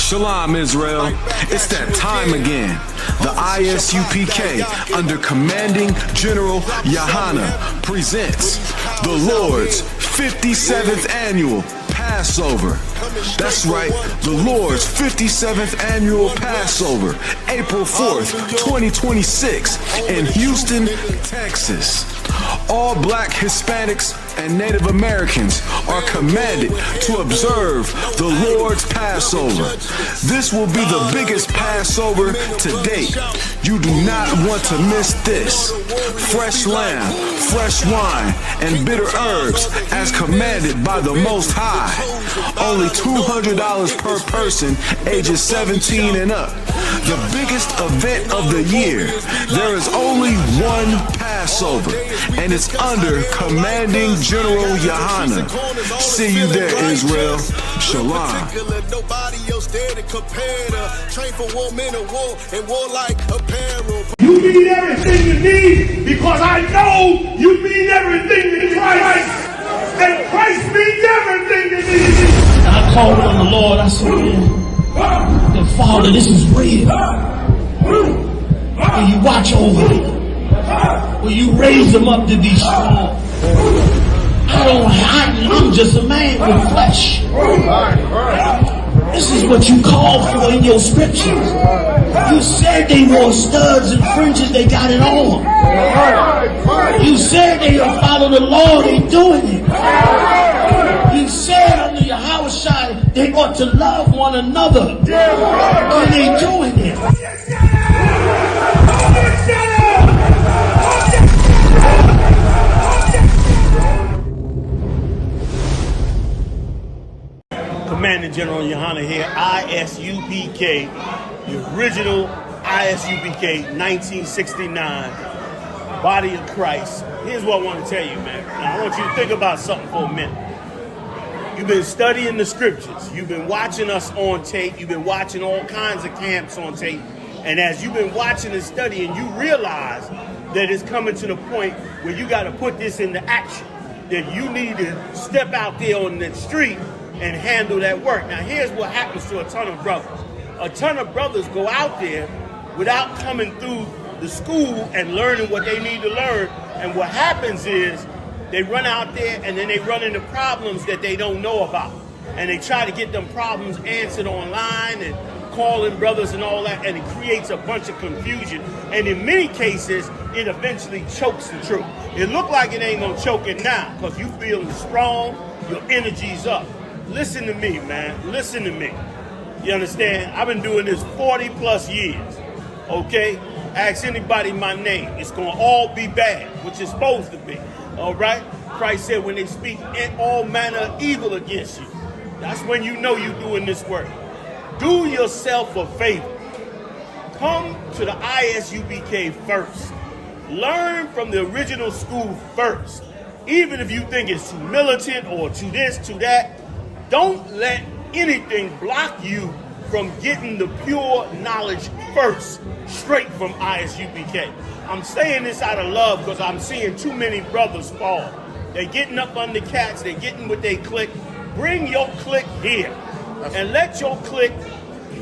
Shalom, Israel. It's that time again. The I.S.U.P.K. under Commanding General YAHANNA presents the Lord's 57th Annual Passover. That's right, the Lord's 57th Annual Passover, April 4th, 2026 in Houston, Texas. All Black, Hispanics, and Native Americans are commanded to observe the Lord's Passover. This will be the biggest Passover to date. You do not want to miss this. Fresh lamb, fresh wine, and bitter herbs as commanded by the Most High. Only $200 per person ages 17 and up. The biggest event of the year. There is only one Passover, and it's under Commanding General YAHANNA. See you there, Israel. Shalom. You mean everything to me because I know you mean everything to Christ. And Christ means everything to me. And I called on the Lord. I said, man, Father, this is real. Will you watch over me? Will you raise them up to be strong? I'm just a man with flesh. This is what you called for in your scriptures. You said they wore studs and fringes, they got it on. You said they will follow the law, they doing it. You said under your house shine, they ought to love one another. And they doing it. Commanding General YAHANNA here, I.S.U.P.K, the original I.S.U.P.K, 1969, body of Christ. Here's what I want to tell you, man. Now, I want you to think about something for a minute. You've been studying the scriptures. You've been watching us on tape. You've been watching all kinds of camps on tape. And as you've been watching and studying, you realize that it's coming to the point where you got to put this into action. That you need to step out there on the street and handle that work. Now, here's what happens to a ton of brothers. A ton of brothers go out there without coming through the school and learning what they need to learn. And what happens is they run out there and then they run into problems that they don't know about. And they try to get them problems answered online and calling brothers and all that, and it creates a bunch of confusion. And in many cases, it eventually chokes the truth. It look like it ain't gonna choke it now because you feeling strong, your energy's up. Listen to me, man. Listen to me. You understand? I've been doing this 40 plus years. Okay? Ask anybody my name. It's going to all be bad, which it's supposed to be. All right? Christ said when they speak all manner of evil against you, that's when you know you're doing this work. Do yourself a favor. Come to the I.S.U.P.K first. Learn from the original school first. Even if you think it's too militant or too this, too that, don't let anything block you from getting the pure knowledge first, straight from I.S.U.P.K. I'm saying this out of love because I'm seeing too many brothers fall. They're getting up under cats, they're getting with their clique. Bring your clique here and let your clique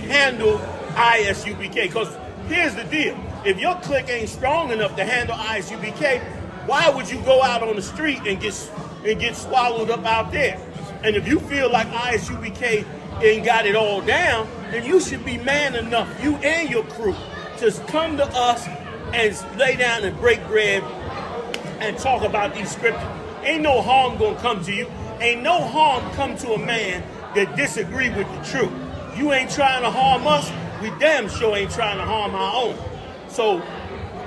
handle I.S.U.P.K. Because here's the deal. If your clique ain't strong enough to handle I.S.U.P.K, why would you go out on the street and get swallowed up out there? And if you feel like I.S.U.P.K ain't got it all down, then you should be man enough, you and your crew, to come to us and lay down and break bread and talk about these scriptures. Ain't no harm gonna come to you. Ain't no harm come to a man that disagree with the truth. You ain't trying to harm us, we damn sure ain't trying to harm our own. So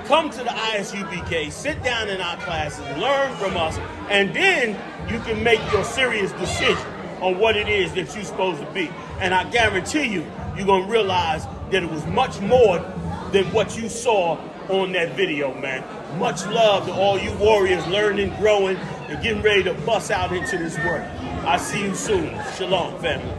come to the I.S.U.P.K, sit down in our classes, learn from us, and then you can make your serious decision on what it is that you're supposed to be. And I guarantee you, you're going to realize that it was much more than what you saw on that video, man. Much love to all you warriors learning, growing, and getting ready to bust out into this work. I'll see you soon. Shalom, family.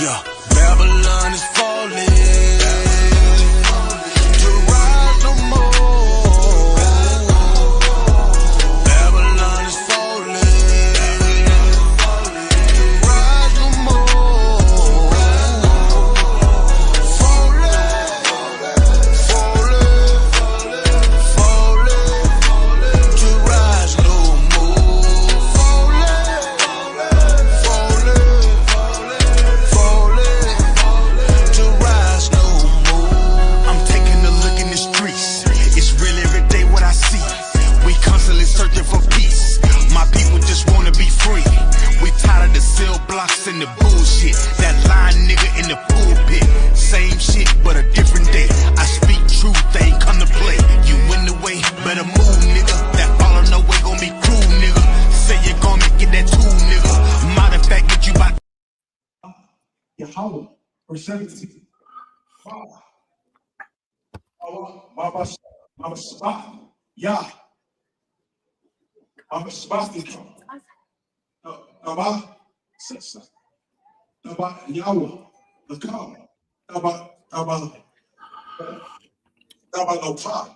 Yeah, Babylon is falling. To rise no more. Babylon is falling. To rise no more. Falling. To rise no more. To rise no more. I'm taking a look in the streets. It's real every day what I see. We constantly searching for peace. My people just wanna be free. We tired of the cell blocks and the bullshit. That lying nigga in the pulpit. Same shit but a different day. I speak truth, they ain't come to play. You in the way, better move, nigga. That follow no way gon' be cool, nigga. Say you gon' make it that tool, nigga. Matter of fact, get you by Yahweh, verse 17. Mama Sabbath, Yah, Mama Sabbath, Naba, Yahweh, the come, Naba, no time.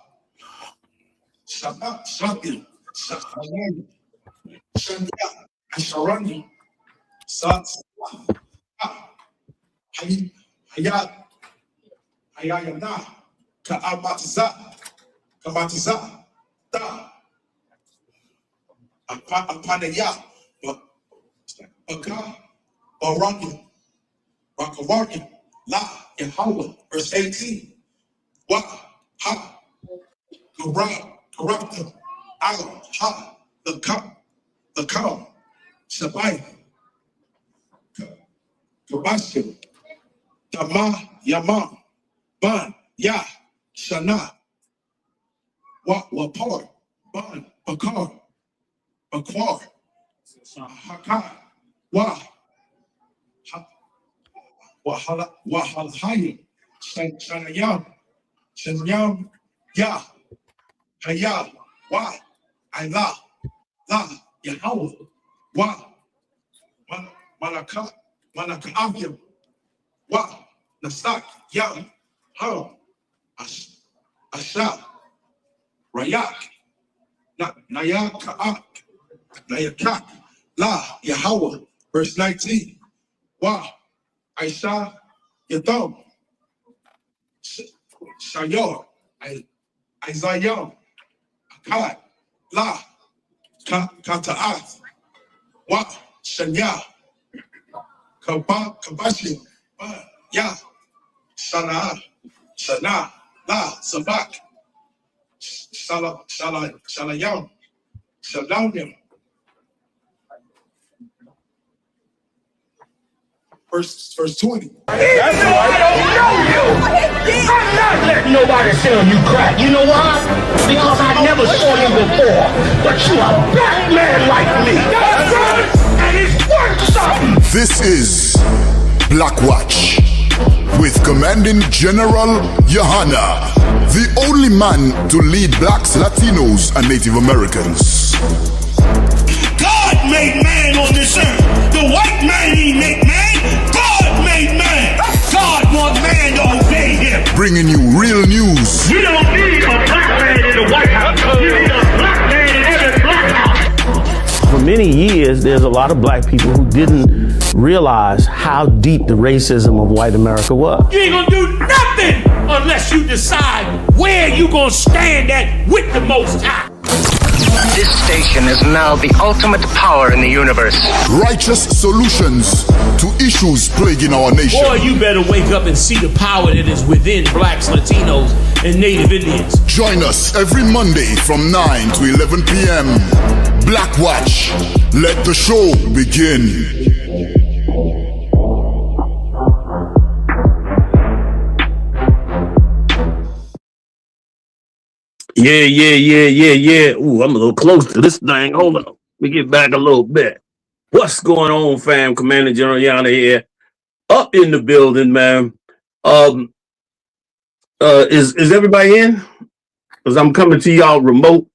Shabbat, Shabbat, Shabbat, Sharani, Sat, Hayayana, Ka'amatiza, Da, Apanaya, Baka, Rakawarki, La, Yahweh, verse 18. Wa, Ha, Corrupta, Al, Ha, the come, Shabai, Kabashim, Tama, Yamam, Ban, Ya, Shana, Wapar, Ban, Bakar, Bakwar, Haka, Wahalhayim, Shanayam, Ya, Haya, Wa, Ila, La, Yahweh, Wa, Malakavim, Wa, Nasak, Yam, Ham, Asha, Rayak, Nayak, La, Yahweh, verse 19. Wa, Aisha, Yatham, Shayor, Isaiah, Akkad, La, Kata'ath, Wa, Shanya, Kabashim, Ya, Shana, La, Sabak, Shalayam, Shalamim. Verse 20. I'm not letting nobody sell you crack. You know why? Because I never saw you before. But you a black man like me. That's right. And it's worth something. This is Blackwatch with Commanding General YAHANNA, the only man to lead blacks, Latinos, and Native Americans. God made man on this earth. The white man he made man. God made man. God wants man to obey him. Bringing you real news. You don't need a black man in the White House. You need a black man in every black house. For many years, there's a lot of black people who didn't realize how deep the racism of white America was. You ain't gonna do nothing unless you decide where you gonna stand at with the Most High. This station is now the ultimate power in the universe. Righteous solutions to issues plaguing our nation. Boy, you better wake up and see the power that is within blacks, Latinos, and Native Indians. Join us every Monday from 9 to 11 p.m. Blackwatch. Let the show begin. Yeah. Ooh, I'm a little close to this thing. Hold on. Let me get back a little bit. What's going on, fam? Commander General YAHANNA here. Up in the building, man. Is everybody in? Because I'm coming to y'all remote.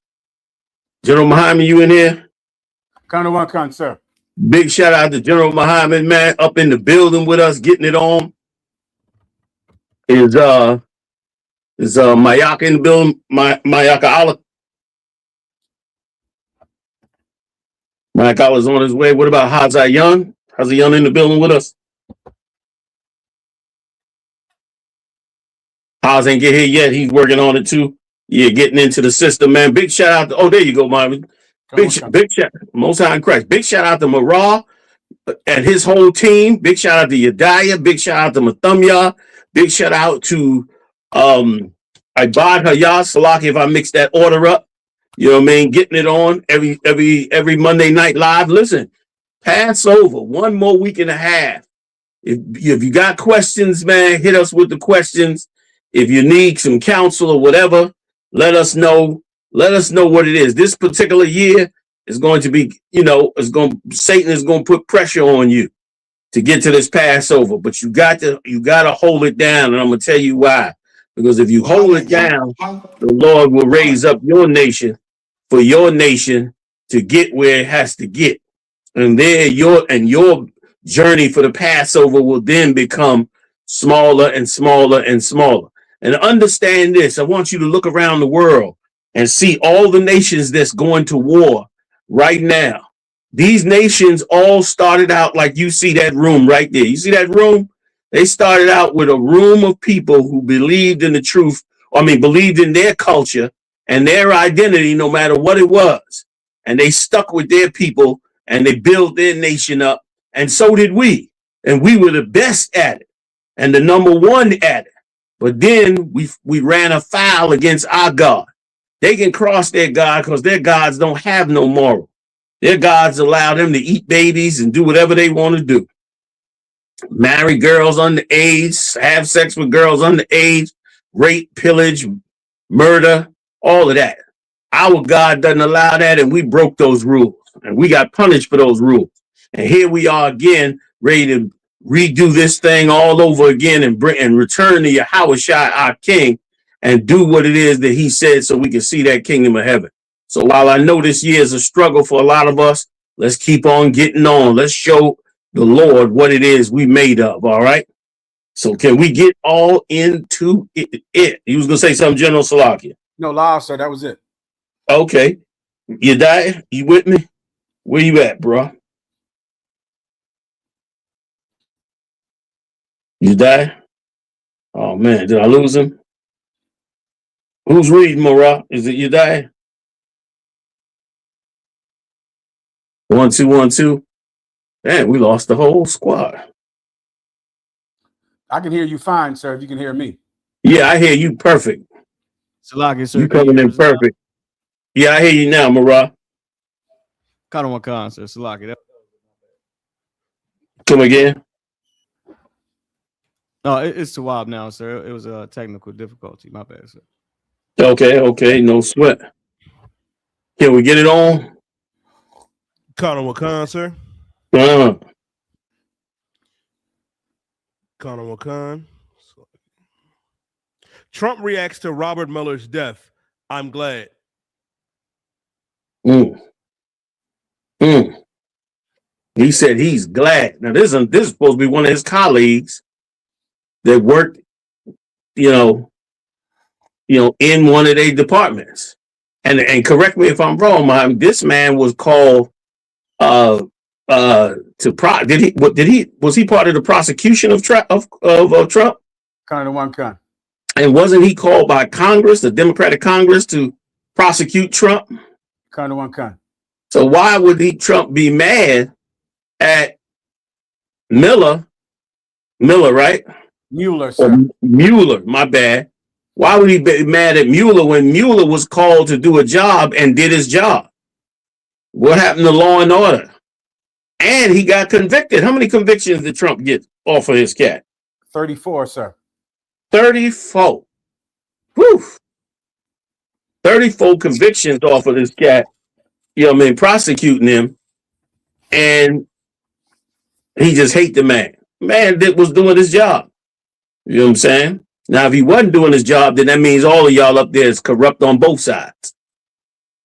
General Muhammad, you in here? Kind of one can, sir. Big shout out to General Muhammad, man, up in the building with us, getting it on. Is Mayaka in the building? Mayaka Allah. Mayaka Allah's on his way. What about Hazai Young? Hazai Young in the building with us? Haz ain't get here yet. He's working on it too. Yeah, getting into the system, man. Big shout out to, oh, there you go, Marvin. Big shout, Most High in Christ. Big shout out to Marah and his whole team. Big shout out to Yediah. Big shout out to Mathumya. Big shout out to Ibad Hayah Salaki, if I mix that order up. You know what I mean? Getting it on every Monday night live. Listen, Passover, 1 more week and a half. If you got questions, man, hit us with the questions. If you need some counsel or whatever, let us know. Let us know what it is. This particular year is going to be, Satan is going to put pressure on you to get to this Passover, but you got to hold it down, and I'm going to tell you why. Because if you hold it down, the Lord will raise up your nation for your nation to get where it has to get. And there your journey for the Passover will then become smaller and smaller and smaller. And understand this, I want you to look around the world and see all the nations that's going to war right now. These nations all started out like you see that room right there. You see that room? They started out with a room of people who believed in the truth, believed in their culture and their identity, no matter what it was. And they stuck with their people and they built their nation up. And so did we. And we were the best at it and the number one at it. But then we ran afoul against our God. They can cross their God because their gods don't have no moral. Their gods allow them to eat babies and do whatever they want to do. Marry girls underage, have sex with girls underage, rape, pillage, murder, all of that. Our God doesn't allow that, and we broke those rules. And we got punished for those rules. And here we are again, ready to redo this thing all over again and return to Yahawashi, our King, and do what it is that he said so we can see that kingdom of heaven. So while I know this year is a struggle for a lot of us, let's keep on getting on. Let's show the Lord what it is we made of, all right? So can we get all into it? You was going to say something, General Salakia? No, live, sir. That was it. Okay. You die? You with me? Where you at, bro? You die? Oh, man. Did I lose him? Who's reading, Marah? Is it you die? 1 2 1 2. Man, we lost the whole squad. I can hear you fine, sir. If you can hear me. Yeah, I hear you perfect. Salaki, sir. You coming in perfect. Yeah, I hear you now, Marah. Khan, sir. Salaki. Come again? No, it's Tawab now, sir. It was a technical difficulty. My bad, sir. Okay. No sweat. Can we get it on? Khan, sir. Uh-huh. Khan. Trump reacts to Robert Mueller's death. I'm glad. He said he's glad. Now, this is supposed to be one of his colleagues that worked, in one of their departments. And correct me if I'm wrong, this man was called was he part of the prosecution of Trump? Kind of one kind. And wasn't he called by Congress, the Democratic Congress, to prosecute Trump? Kind of one kind. So why would Trump be mad at Miller, right? Mueller, sir. Mueller, my bad. Why would he be mad at Mueller when Mueller was called to do a job and did his job? What happened to law and order? And he got convicted. How many convictions did Trump get off of his cat? 34, sir. 34. Whew. 34 convictions off of this cat. Prosecuting him. And he just hate the man. Man that was doing his job. You know what I'm saying? Now, if he wasn't doing his job, then that means all of y'all up there is corrupt on both sides.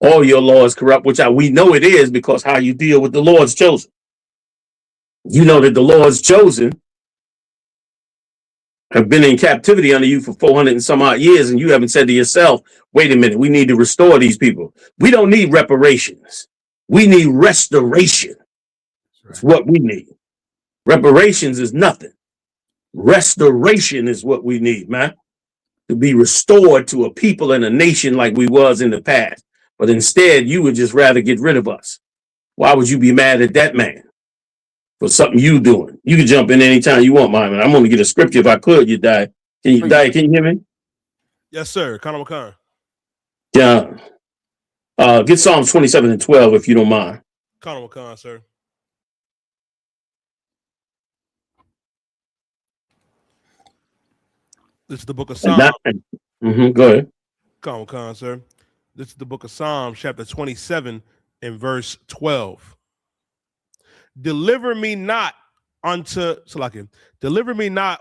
All your law is corrupt, which we know it is because how you deal with the Lord's chosen. You know that the Lord's chosen have been in captivity under you for 400 and some odd years, and you haven't said to yourself, wait a minute, we need to restore these people. We don't need reparations. We need restoration. That's what we need. Reparations is nothing. Restoration is what we need, man. To be restored to a people and a nation like we was in the past. But instead, you would just rather get rid of us. Why would you be mad at that man for something you doing? You can jump in anytime you want, man. I'm going to get a scripture if I could. You die. Can you die? Can you hear me? Yes, sir. Khan Khan. Yeah. Get Psalms 27 and 12 if you don't mind. Khan Khan, sir. This is the book of Psalms. Go ahead. Khan, sir. This is the book of Psalms, chapter 27 and verse 12. Deliver me not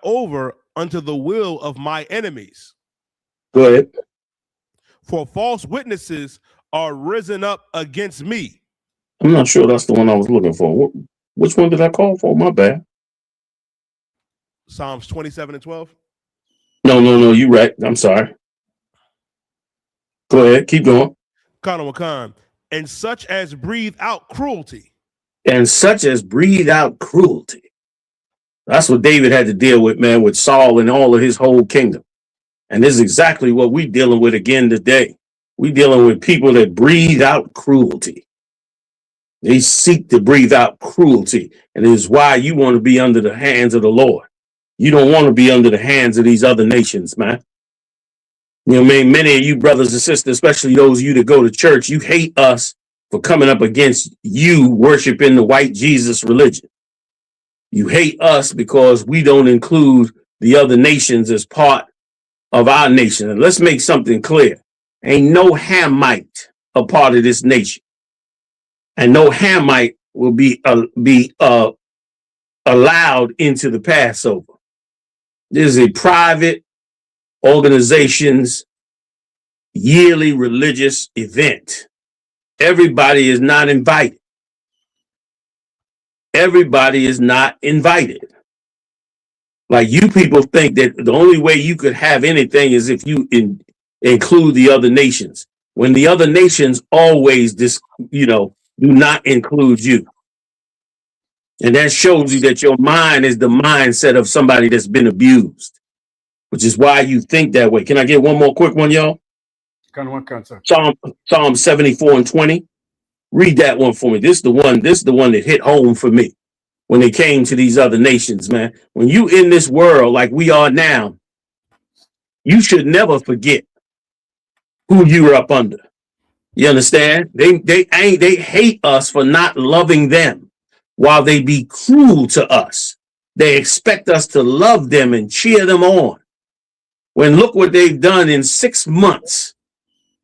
over unto the will of my enemies. Go ahead. For false witnesses are risen up against me. I'm not sure that's the one I was looking for. Which one did I call for? My bad. Psalms 27 and 12. No, you're right. I'm sorry. Go ahead. Keep going. Khan. And such as breathe out cruelty. And such as breathe out cruelty. That's what David had to deal with, man, with Saul and all of his whole kingdom. And this is exactly what we're dealing with again today. We're dealing with people that breathe out cruelty. They seek to breathe out cruelty. And it is why you want to be under the hands of the Lord. You don't want to be under the hands of these other nations, man. You know what I mean? Many of you brothers and sisters, especially those of you that go to church, you hate us for coming up against you worshiping the white Jesus religion. You hate us because we don't include the other nations as part of our nation. And let's make something clear. Ain't no Hamite a part of this nation. And no Hamite will be allowed into the Passover. This is a private organization's yearly religious event. Everybody is not invited. Everybody is not invited. Like, you people think that the only way you could have anything is if you include the other nations, when the other nations always do not include you. And that shows you that your mind is the mindset of somebody that's been abused, which is why you think that way. Can I get one more quick one, y'all? Psalm 74 and 20. Read that one for me. This is the one that hit home for me when it came to these other nations, man. When you in this world like we are now, you should never forget who you are up under. You understand? They hate us for not loving them while they be cruel to us. They expect us to love them and cheer them on. When look what they've done in 6 months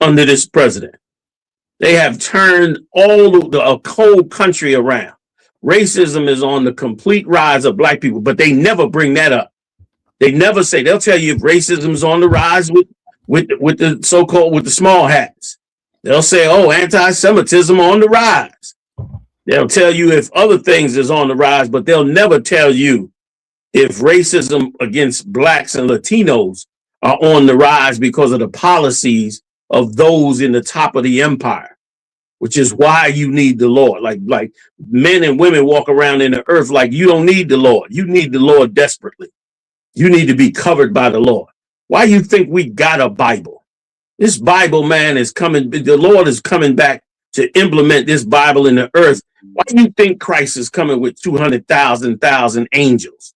under this president. They have turned all of the whole country around. Racism is on the complete rise of black people, but they never bring that up. They never say. They'll tell you if racism is on the rise with the so-called with the small hats. They'll say, oh, anti-Semitism on the rise. They'll tell you if other things is on the rise, but they'll never tell you if racism against blacks and Latinos are on the rise because of the policies of those in the top of the empire, which is why you need the Lord. Like men and women walk around in the earth like you don't need the Lord. You need the Lord desperately. You need to be covered by the Lord. Why you think we got a Bible? This Bible, man, is coming. The Lord is coming back to implement this Bible in the earth. Why do you think Christ is coming with 200,000 angels?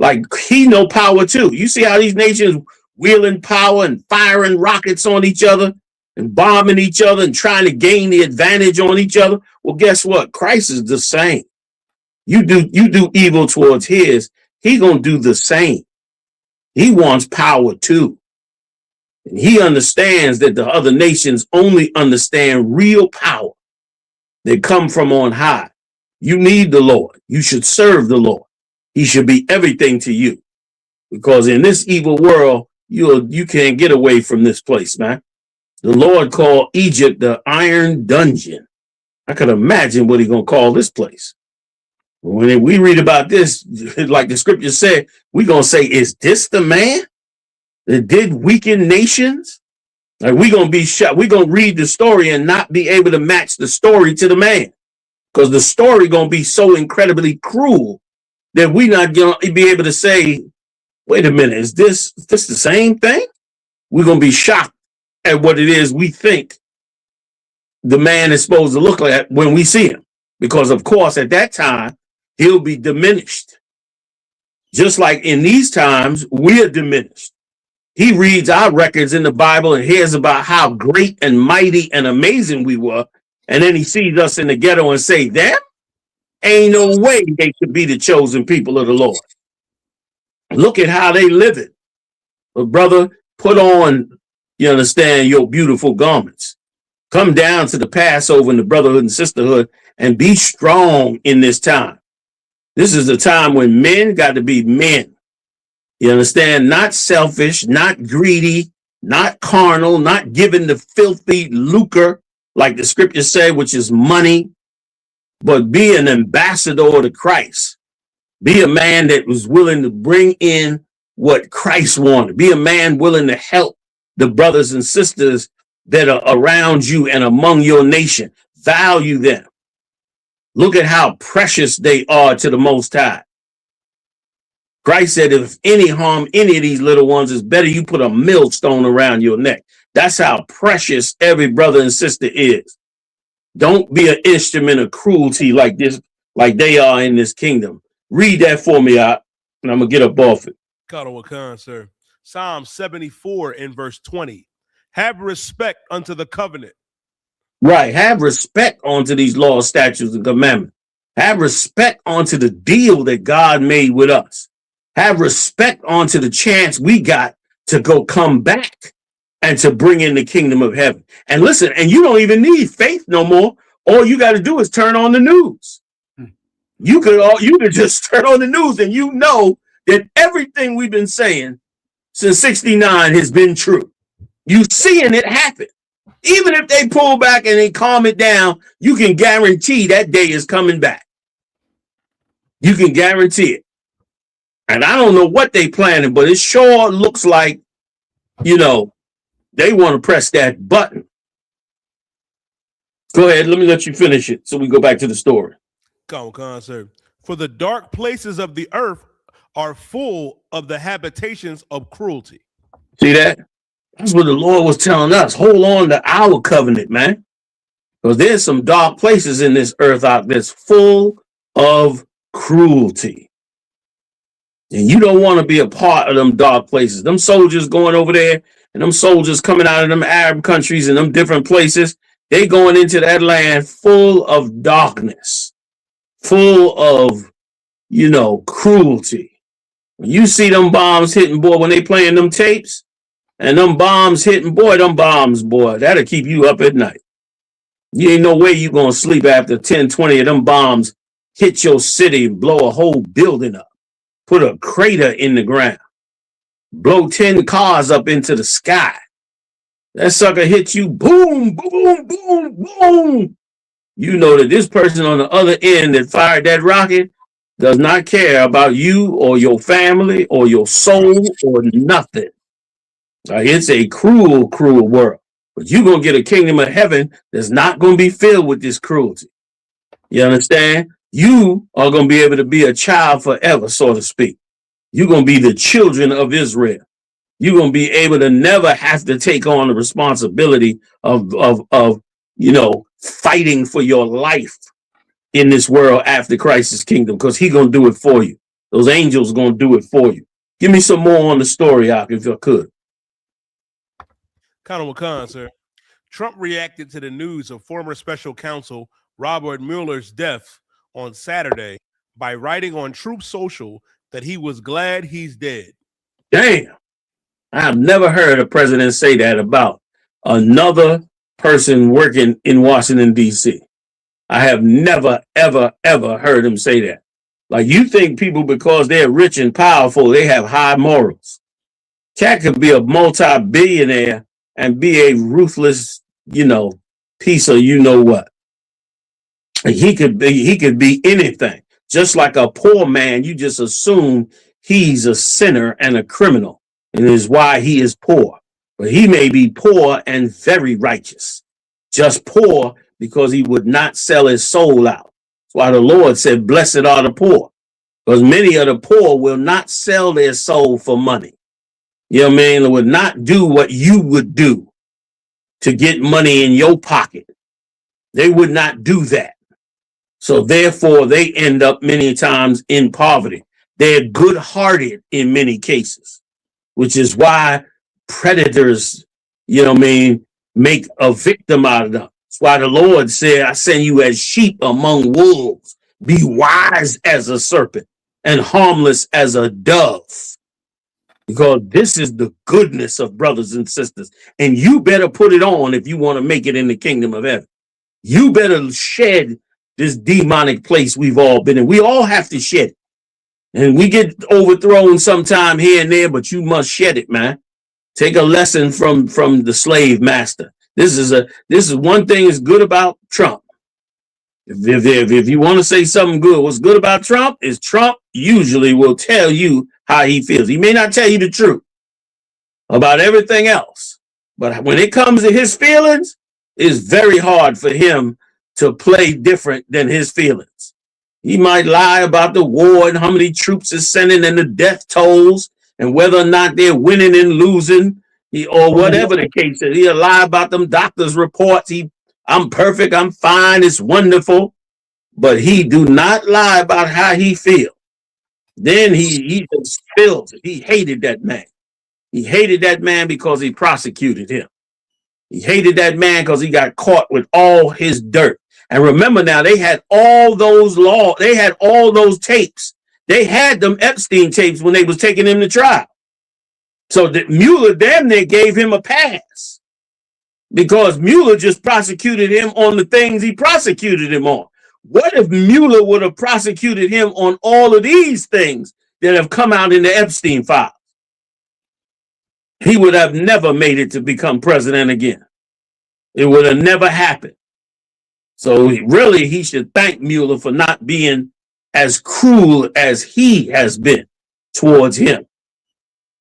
Like, he know power too. You see how these nations wielding power and firing rockets on each other and bombing each other and trying to gain the advantage on each other? Well, guess what? Christ is the same. You do evil towards his, he gonna do the same. He wants power too. And he understands that the other nations only understand real power that come from on high. You need the Lord. You should serve the Lord. He should be everything to you. Because in this evil world, you can't get away from this place, man. The Lord called Egypt the iron dungeon. I could imagine what he's gonna call this place. When we read about this, like the scripture said, we're going to say, is this the man that did weaken nations? Like, we're going to be shot. We're going to read the story and not be able to match the story to the man, because the story going to be so incredibly cruel that we're not going to be able to say, wait a minute, is this the same thing? We're going to be shocked at what it is we think the man is supposed to look like when we see him. Because, of course, at that time, he'll be diminished. Just like in these times, we're diminished. He reads our records in the Bible and hears about how great and mighty and amazing we were. And then he sees us in the ghetto and say, them? Ain't no way they could be the chosen people of the Lord. Look at how they live it. But brother, put on, you understand, your beautiful garments. Come down to the Passover and the brotherhood and sisterhood and be strong in this time. This is the time when men got to be men. You understand? Not selfish, not greedy, not carnal, not giving the filthy lucre, like the scriptures say, which is money, but be an ambassador to Christ. Be a man that was willing to bring in what Christ wanted. Be a man willing to help the brothers and sisters that are around you and among your nation. Value them. Look at how precious they are to the Most High. Christ said, if any harm any of these little ones, it's better you put a millstone around your neck. That's how precious every brother and sister is. Don't be an instrument of cruelty like this, like they are in this kingdom. Read that for me, and I'm going to get up off it. Khan, sir. Psalm 74 in verse 20. Have respect unto the covenant. Right. Have respect unto these laws, statutes, and commandments. Have respect unto the deal that God made with us. Have respect unto the chance we got to go come back and to bring in the kingdom of heaven. And listen, and you don't even need faith no more. All you got to do is turn on the news. You could just turn on the news and you know that everything we've been saying since 69 has been true. You seeing it happen. Even if they pull back and they calm it down, you can guarantee that day is coming back. You can guarantee it. And I don't know what they planning, but it sure looks like, you know, they want to press that button. Go ahead. Let me let you finish it so we go back to the story. Khan, sir. For the dark places of the earth are full of the habitations of cruelty. See that? That's what the Lord was telling us. Hold on to our covenant, man. Because there's some dark places in this earth out that's full of cruelty. And you don't want to be a part of them dark places. Them soldiers going over there and them soldiers coming out of them Arab countries and them different places, they going into that land full of darkness, full of, you know, cruelty. When you see them bombs hitting, boy, when they playing them tapes, and them bombs hitting, boy, that'll keep you up at night. You ain't no way you gonna sleep after 10, 20 of them bombs hit your city and blow a whole building up, put a crater in the ground, blow 10 cars up into the sky. That sucker hits you, boom, boom, boom, boom. You know that this person on the other end that fired that rocket does not care about you or your family or your soul or nothing. It's a cruel, cruel world. But you're going to get a kingdom of heaven that's not going to be filled with this cruelty. You understand? You are going to be able to be a child forever, so to speak. You're going to be the children of Israel. You're going to be able to never have to take on the responsibility of you know, fighting for your life in this world after Christ's kingdom, because he's going to do it for you. Those angels are going to do it for you. Give me some more on the story, if I could. Khan, sir. Trump reacted to the news of former special counsel Robert Mueller's death on Saturday by writing on Truth Social that he was glad he's dead. Damn. I've never heard a president say that about another person working in Washington, D.C. I have never, ever, ever heard him say that. Like, you think people, because they're rich and powerful, they have high morals. Cat could be a multi-billionaire and be a ruthless, you know, piece of you know what. He could be anything. Just like a poor man, you just assume he's a sinner and a criminal, and is why he is poor. But he may be poor and very righteous, just poor because he would not sell his soul out. That's why the Lord said, blessed are the poor, because many of the poor will not sell their soul for money. You know what I mean? They would not do what you would do to get money in your pocket. They would not do that. So therefore, they end up many times in poverty. They're good-hearted in many cases, which is why predators, you know what I mean, make a victim out of them. That's why the Lord said, I send you as sheep among wolves. Be wise as a serpent and harmless as a dove. Because this is the goodness of brothers and sisters. And you better put it on if you want to make it in the kingdom of heaven. You better shed this demonic place we've all been in. We all have to shed it. And we get overthrown sometime here and there, but you must shed it, man. Take a lesson from the slave master. This is one thing that's good about Trump. If you want to say something good, what's good about Trump is Trump usually will tell you how he feels. He may not tell you the truth about everything else, but when it comes to his feelings, it's very hard for him to play different than his feelings. He might lie about the war and how many troops is sending and the death tolls and whether or not they're winning and losing, or whatever the case is. He'll lie about them doctors' reports. I'm perfect, I'm fine, it's wonderful. But he do not lie about how he feels. Then he just spills it. He hated that man. He hated that man because he prosecuted him. He hated that man because he got caught with all his dirt. And remember now, they had all those they had all those tapes. They had them Epstein tapes when they was taking him to trial. So that Mueller damn near gave him a pass because Mueller just prosecuted him on the things he prosecuted him on. What if Mueller would have prosecuted him on all of these things that have come out in the Epstein files? He would have never made it to become president again. It would have never happened. So really, he should thank Mueller for not being as cruel as he has been towards him.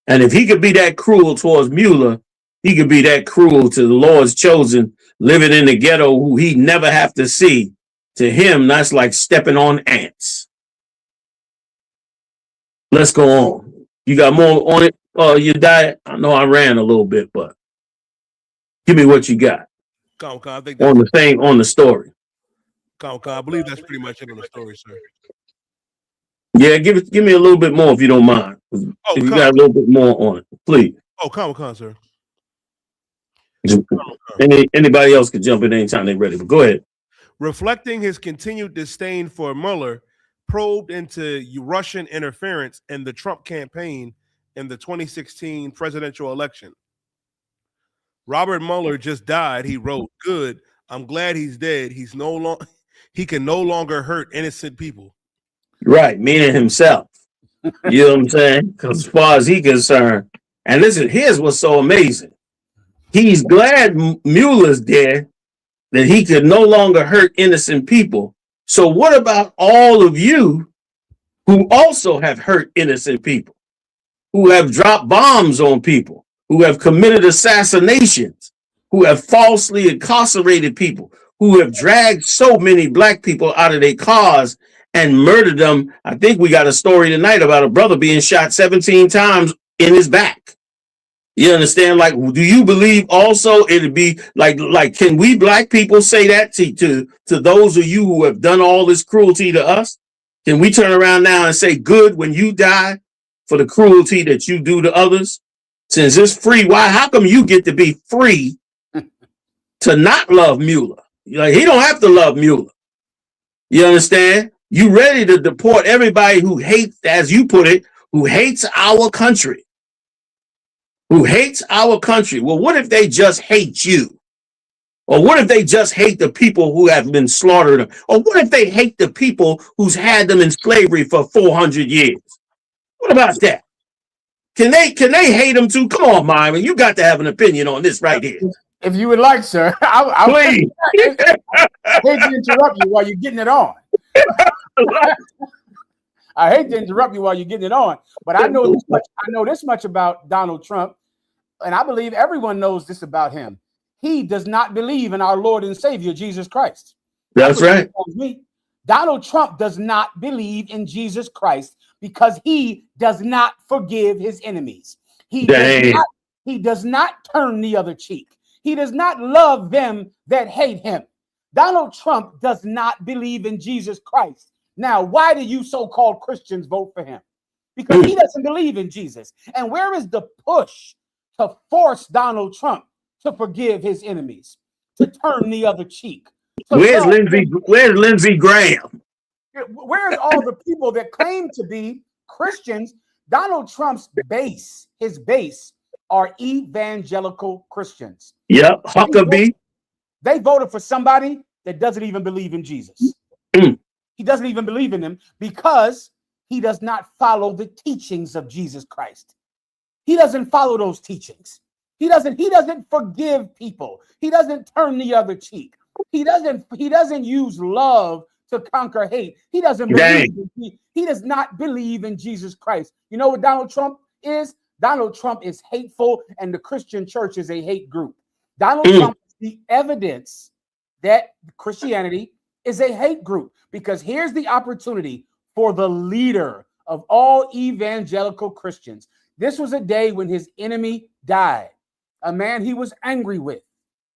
And if he could be that cruel towards Mueller, he could be that cruel to the Lord's chosen living in the ghetto who he never have to see. To him, that's like stepping on ants. Let's go on. You got more on it? Your diet? I know I ran a little bit, but give me what you got. I think on the thing, on the story. I believe that's pretty much it on the story, sir. Yeah, give me a little bit more if you don't mind. If you got a little bit more on it, please. Oh, come, sir. Anybody else can jump in anytime they're ready, but go ahead. Reflecting his continued disdain for Mueller, probed into Russian interference in the Trump campaign in the 2016 presidential election. Robert Mueller just died. He wrote, "Good. I'm glad he's dead. He can no longer hurt innocent people." Right, meaning himself. You know what I'm saying? Because as far as he's concerned, and listen, here's what's so amazing. He's glad Mueller's dead, that he could no longer hurt innocent people. So what about all of you who also have hurt innocent people, who have dropped bombs on people, who have committed assassinations, who have falsely incarcerated people, who have dragged so many black people out of their cars and murdered them? I think we got a story tonight about a brother being shot 17 times in his back. You understand? Like, do you believe also it'd be like, can we black people say that to those of you who have done all this cruelty to us? Can we turn around now and say, good, when you die for the cruelty that you do to others? Since it's free, how come you get to be free to not love Mueller? Like, he don't have to love Mueller. You understand? You ready to deport everybody who hates, as you put it, who hates our country. Who hates our country. Well, what if they just hate you? Or what if they just hate the people who have been slaughtered? Or what if they hate the people who's had them in slavery for 400 years? What about that? Can they hate them too? Come on, Myron. You got to have an opinion on this right here. If you would like, sir. Please. I hate to interrupt you while you're getting it on. I hate to interrupt you while you're getting it on, but I know this much. I know this much about Donald Trump, and I believe everyone knows this about him. He does not believe in our Lord and Savior Jesus Christ. That's right. Donald Trump does not believe in Jesus Christ because he does not forgive his enemies. He does not turn the other cheek. He does not love them that hate him. Donald Trump does not believe in Jesus Christ. Now, why do you so-called Christians vote for him? Because he doesn't believe in Jesus. And where is the push to force Donald Trump to forgive his enemies, to turn the other cheek? Where's Lindsey Graham? Where's all the people that claim to be Christians? Donald Trump's base, his base, are evangelical Christians. Yep, Huckabee. They voted for somebody that doesn't even believe in Jesus. He doesn't even believe in him because he does not follow the teachings of Jesus Christ. He doesn't follow those teachings. He doesn't forgive people. He doesn't turn the other cheek. He doesn't use love to conquer hate. He doesn't believe he does not believe in Jesus Christ. You know what Donald Trump is? Donald Trump is hateful, and the Christian church is a hate group. Donald Trump is the evidence that Christianity is a hate group, because here's the opportunity for the leader of all evangelical Christians. This was a day when his enemy died, a man he was angry with,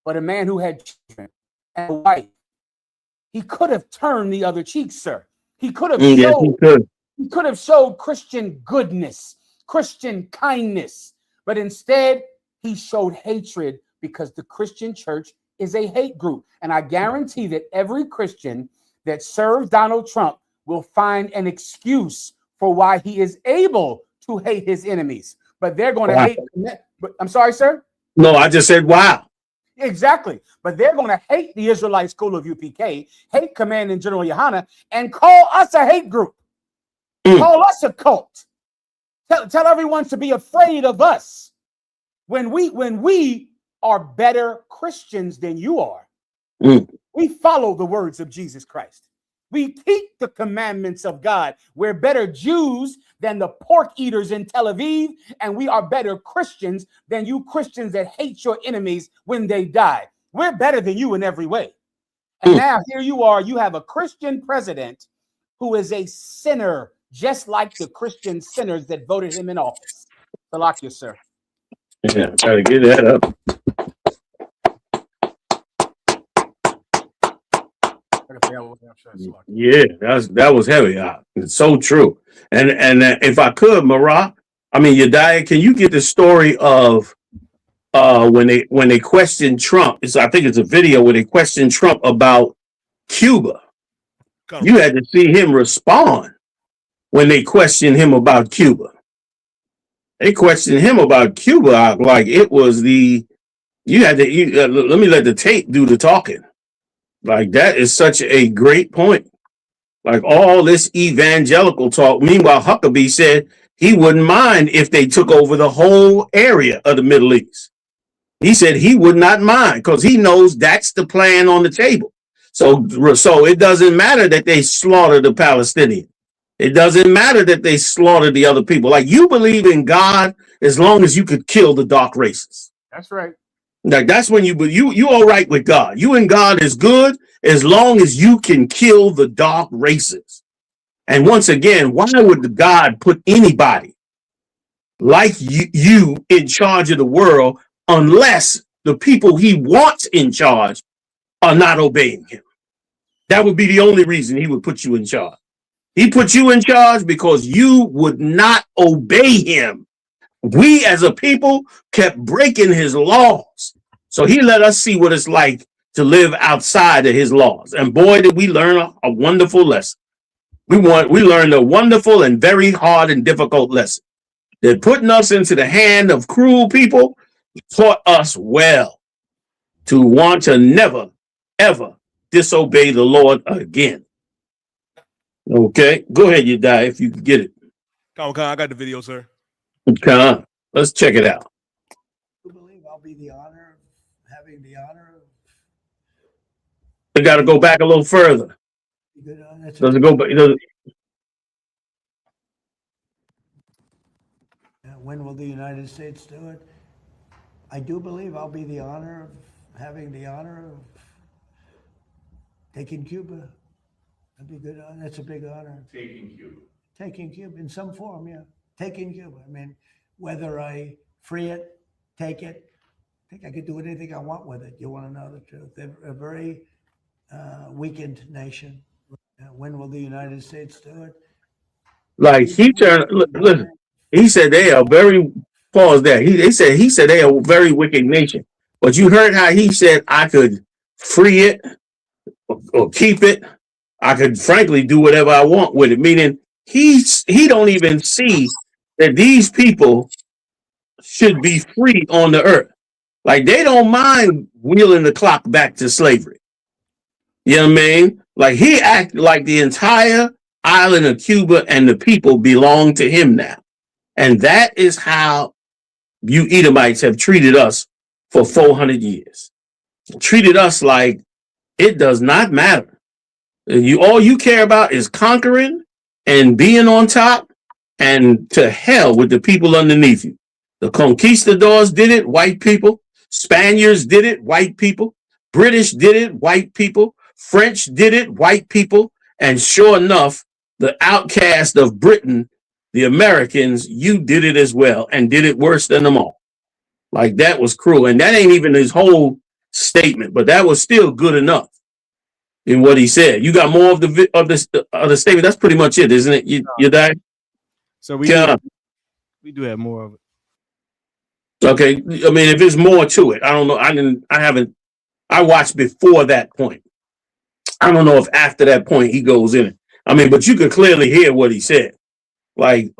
but a man who had children and a wife. He could have turned the other cheek, sir. He could have he could have showed Christian goodness, Christian kindness, but instead he showed hatred, because the Christian church is a hate group. And I guarantee that every Christian that serves Donald Trump will find an excuse for why he is able to hate his enemies. But they're going to hate. But I'm sorry, sir. No, I just said wow. Exactly. But they're going to hate the Israelite school of UPK, hate Commanding General YAHANNA, and call us a hate group. Call us a cult. Tell everyone to be afraid of us when we are better Christians than you are. We follow the words of Jesus Christ. We keep the commandments of God. We're better Jews than the pork eaters in Tel Aviv, and we are better Christians than you Christians that hate your enemies when they die. We're better than you in every way. And now here you are, you have a Christian president who is a sinner, just like the Christian sinners that voted him in office. Salakia, sir. Yeah, try to get that up. Yeah, that was heavy. It's so true. And if I could, Marah, Yediah, can you get the story of when they questioned Trump? I think it's a video where they questioned Trump about Cuba. You had to see him respond when they questioned him about Cuba. They questioned him about Cuba like it was let me let the tape do the talking. Like, that is such a great point. Like, all this evangelical talk. Meanwhile, Huckabee said he wouldn't mind if they took over the whole area of the Middle East. He said he would not mind because he knows that's the plan on the table. So it doesn't matter that they slaughter the Palestinians. It doesn't matter that they slaughter the other people. Like, you believe in God as long as you could kill the dark races. That's right. Like, that's when you all right with God. You and God is good as long as you can kill the dark races. And once again, why would God put anybody like you in charge of the world unless the people he wants in charge are not obeying him? That would be the only reason he would put you in charge. He put you in charge because you would not obey him. We as a people kept breaking his laws. So he let us see what it's like to live outside of his laws. And boy, did we learn a wonderful lesson. We learned a wonderful and very hard and difficult lesson. That putting us into the hand of cruel people taught us well to want to never, ever disobey the Lord again. Okay, go ahead, Yediah, if you can get it. I got the video, sir. Okay, let's check it out. I believe I'll be having the honor of. We got to go back a little further. Good on Does it go? Does it, When will the United States do it? I do believe I'll be having the honor of taking Cuba. That'd be good. That's a big honor. Taking Cuba in some form, yeah. Taking Cuba. I mean, whether I free it, take it, I think I could do anything I want with it. You want to know the truth? They're a very weakened nation. When will the United States do it? like he turned. Listen, he said they are very. Pause there. He said they are a very wicked nation. But you heard how he said I could free it or keep it. I could frankly do whatever I want with it. Meaning he don't even see that these people should be free on the earth. Like they don't mind wheeling the clock back to slavery. You know what I mean? Like he acted like the entire island of Cuba and the people belong to him now. And that is how you Edomites have treated us for 400 years. Treated us like it does not matter. All you care about is conquering and being on top, and to hell with the people underneath you. The conquistadors did it, white people. Spaniards did it, white people. British did it, white people. French did it, white people. And sure enough, the outcast of Britain, the Americans, you did it as well and did it worse than them all. Like that was cruel. And that ain't even his whole statement, but that was still good enough in what he said. You got more of the statement. That's pretty much it, isn't it? You died? So we do have more of it. Okay. I mean, if there's more to it, I don't know. I watched before that point. I don't know if after that point he goes in it. I mean, but you could clearly hear what he said. Like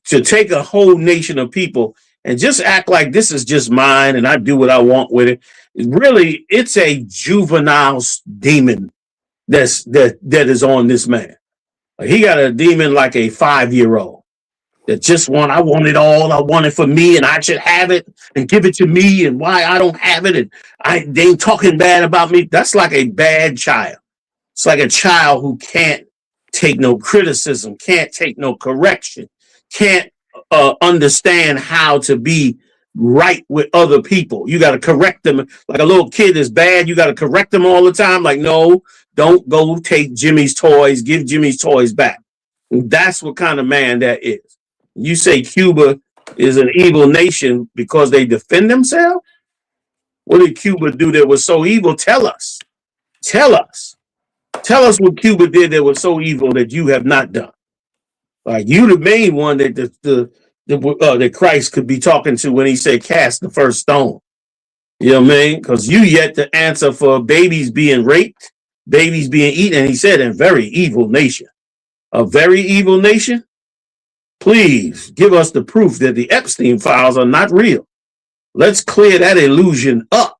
to take a whole nation of people and just act like this is just mine and I do what I want with it. Really, it's a juvenile demon that is on this man. Like, he got a demon like a 5-year-old that just I want it all. I want it for me and I should have it and give it to me, and why I don't have it and they ain't talking bad about me. That's like a bad child. It's like a child who can't take no criticism, can't take no correction, can't understand how to be right with other people. You got to correct them. Like a little kid is bad, you got to correct them all the time. Like, no, don't go take Jimmy's toys, give Jimmy's toys back. That's what kind of man that is. You say Cuba is an evil nation because they defend themselves? What did Cuba do that was so evil? Tell us. Tell us. Tell us what Cuba did that was so evil that you have not done. Like you the main one that that Christ could be talking to when he said cast the first stone. You know what I mean? Because you yet to answer for babies being raped, babies being eaten, and he said a very evil nation. A very evil nation? Please give us the proof that the Epstein files are not real. Let's clear that illusion up.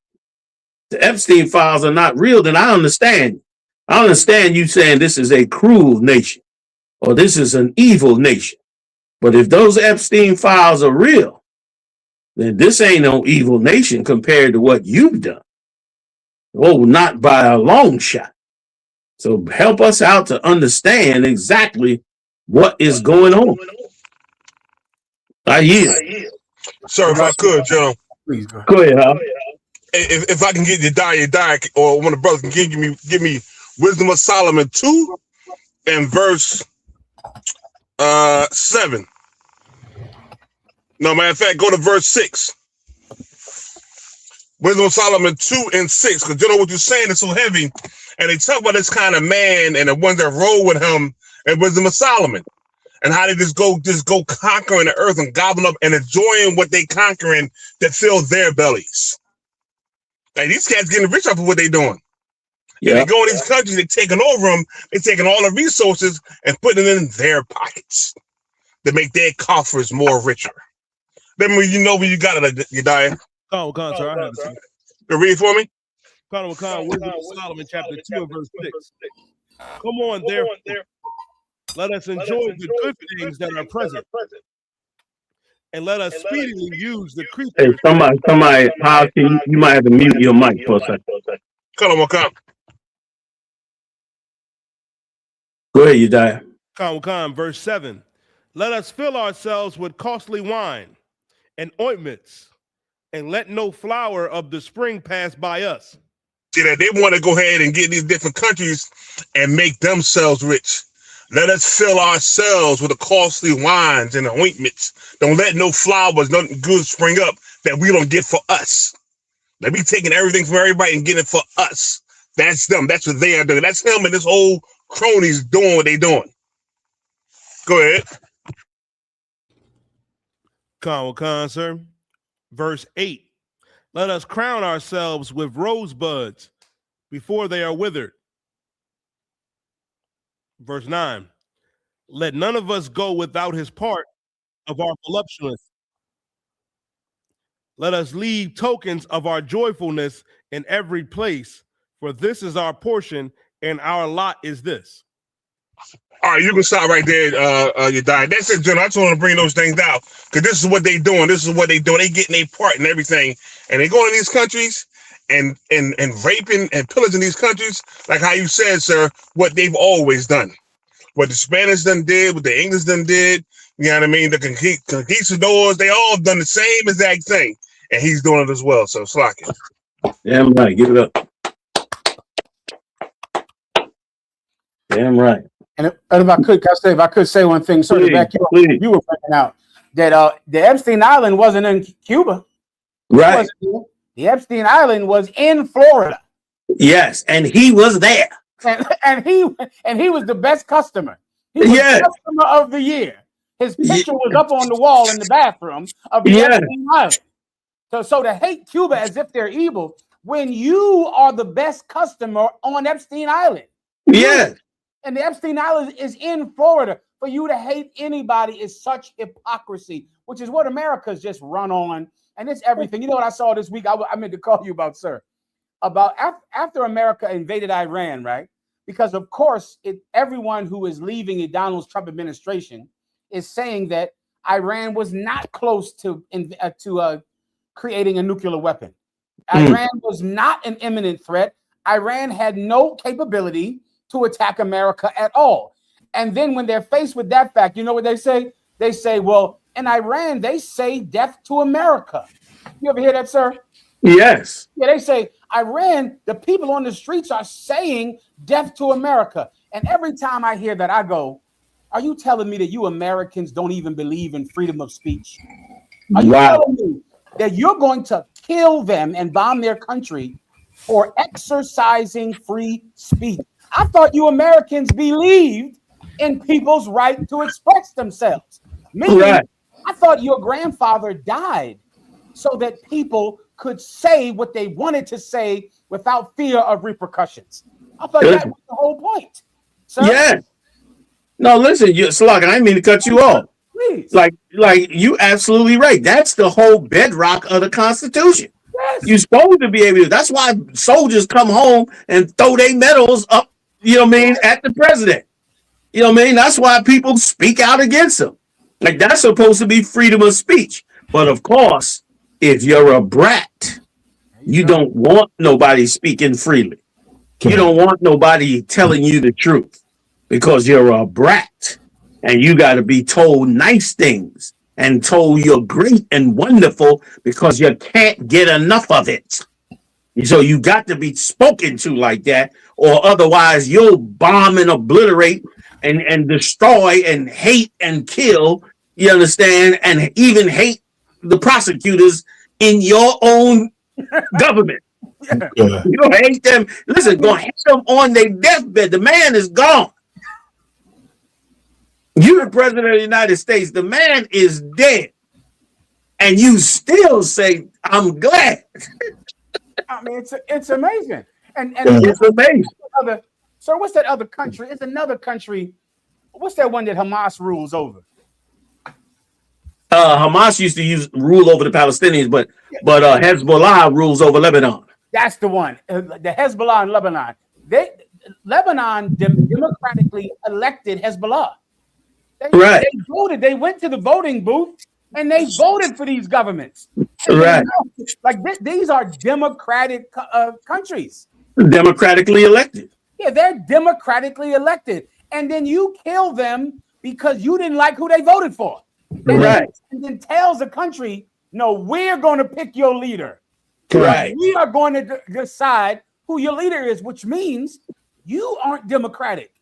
The Epstein files are not real, then I understand. I understand you saying this is a cruel nation or this is an evil nation. But if those Epstein files are real, then this ain't no evil nation compared to what you've done. Oh, not by a long shot. So help us out to understand exactly what is going on. I yield. Sir, if I could, General. Please go ahead, Hal. If I can get you die, or one of the brothers can give me Wisdom of Solomon 2 and verse 7. No, matter of fact, go to verse 6. Wisdom of Solomon 2 and 6, because you know what you're saying is so heavy, and they talk about this kind of man and the ones that roll with him and Wisdom of Solomon, and how they just go conquering the earth and gobbling up and enjoying what they conquering that fills their bellies. Like these cats getting rich off of what they doing. Yeah. And they go in these countries, they're taking over them, they're taking all the resources and putting it in their pockets to make their coffers more richer. Then when you know when you got it, you die. Oh, God, sir, I have it. You read for me? Wisdom of Solomon, chapter 2 and verse 6. Come on, therefore, let us enjoy the good things that are present, and let us speedily use the creatures. Hey, somebody, how can you might have to mute your mic for a second. Come on. Go ahead, you die. Khan, verse 7. Let us fill ourselves with costly wine and ointments, and let no flower of the spring pass by us. See that they want to go ahead and get these different countries and make themselves rich. Let us fill ourselves with the costly wines and the ointments. Don't let no flowers, nothing good spring up that we don't get for us. They be taking everything from everybody and getting it for us. That's them. That's what they are doing. That's him and his whole cronies doing what they doing. Go ahead. Khan, sir. Verse 8. Let us crown ourselves with rosebuds before they are withered. Verse 9. Let none of us go without his part of our voluptuousness. Let us leave tokens of our joyfulness in every place, for this is our portion, and our lot is this. All right, you can stop right there, you die. That's it, General. I just want to bring those things out because this is what they doing. This is what they doing. They getting their part and everything, and they going to these countries and raping and pillaging these countries, like how you said, sir. What they've always done, what the Spanish done did, what the English done did. You know what I mean? The conquistadors, they all done the same exact thing, and he's doing it as well. So slack it. Damn right. Give it up. Damn right. And if I could say one thing, sort of back you were pointing out that the Epstein Island wasn't in Cuba, right? The Epstein Island was in Florida. Yes, and he was there, and he was the best customer. He was the customer of the year. His picture was up on the wall in the bathroom of the Epstein Island. So to hate Cuba as if they're evil when you are the best customer on Epstein Island. Yes. And the Epstein Island is in Florida. For you to hate anybody is such hypocrisy, which is what America's just run on. And it's everything. You know what I saw this week? I meant to call you about, sir. About after America invaded Iran, right? Because, of course, everyone who is leaving the Donald Trump administration is saying that Iran was not close to creating a nuclear weapon. Iran was not an imminent threat. Iran had no capability to attack America at all. And then when they're faced with that fact, you know what they say? They say, well, in Iran, they say death to America. You ever hear that, sir? Yes. Yeah, they say, Iran, the people on the streets are saying death to America. And every time I hear that, I go, are you telling me that you Americans don't even believe in freedom of speech? Are you telling me that you're going to kill them and bomb their country for exercising free speech? I thought you Americans believed in people's right to express themselves. Meaning, I thought your grandfather died so that people could say what they wanted to say without fear of repercussions. I thought that was the whole point. Sir? Yes. No, listen, Slug, I didn't mean to cut you off. Please. Like you absolutely right. That's the whole bedrock of the Constitution. Yes. You're supposed to be able to. That's why soldiers come home and throw their medals up, you know what I mean, at the president. You know what I mean? That's why people speak out against him. Like, that's supposed to be freedom of speech. But of course, if you're a brat, you don't want nobody speaking freely. You don't want nobody telling you the truth because you're a brat and you got to be told nice things and told you're great and wonderful because you can't get enough of it. So you got to be spoken to like that, or otherwise you'll bomb and obliterate and destroy and hate and kill, you understand, and even hate the prosecutors in your own government. You don't hate them. Listen, gonna hate them on their deathbed. The man is gone. You're the president of the United States. The man is dead. And you still say, I'm glad. I mean, it's amazing. And it's amazing. So what's that other country? It's another country. What's that one that Hamas rules over? Hamas used to rule over the Palestinians, but Hezbollah rules over Lebanon. That's the one. The Hezbollah in Lebanon. Lebanon democratically elected Hezbollah. They voted. They went to the voting booth and they voted for these governments. Right. Like these are democratic countries. Democratically elected. Yeah, they're democratically elected. and then you kill them because you didn't like who they voted for. Right. And then tells the country, no, we're going to pick your leader. Right. We are going to decide who your leader is, which means you aren't democratic.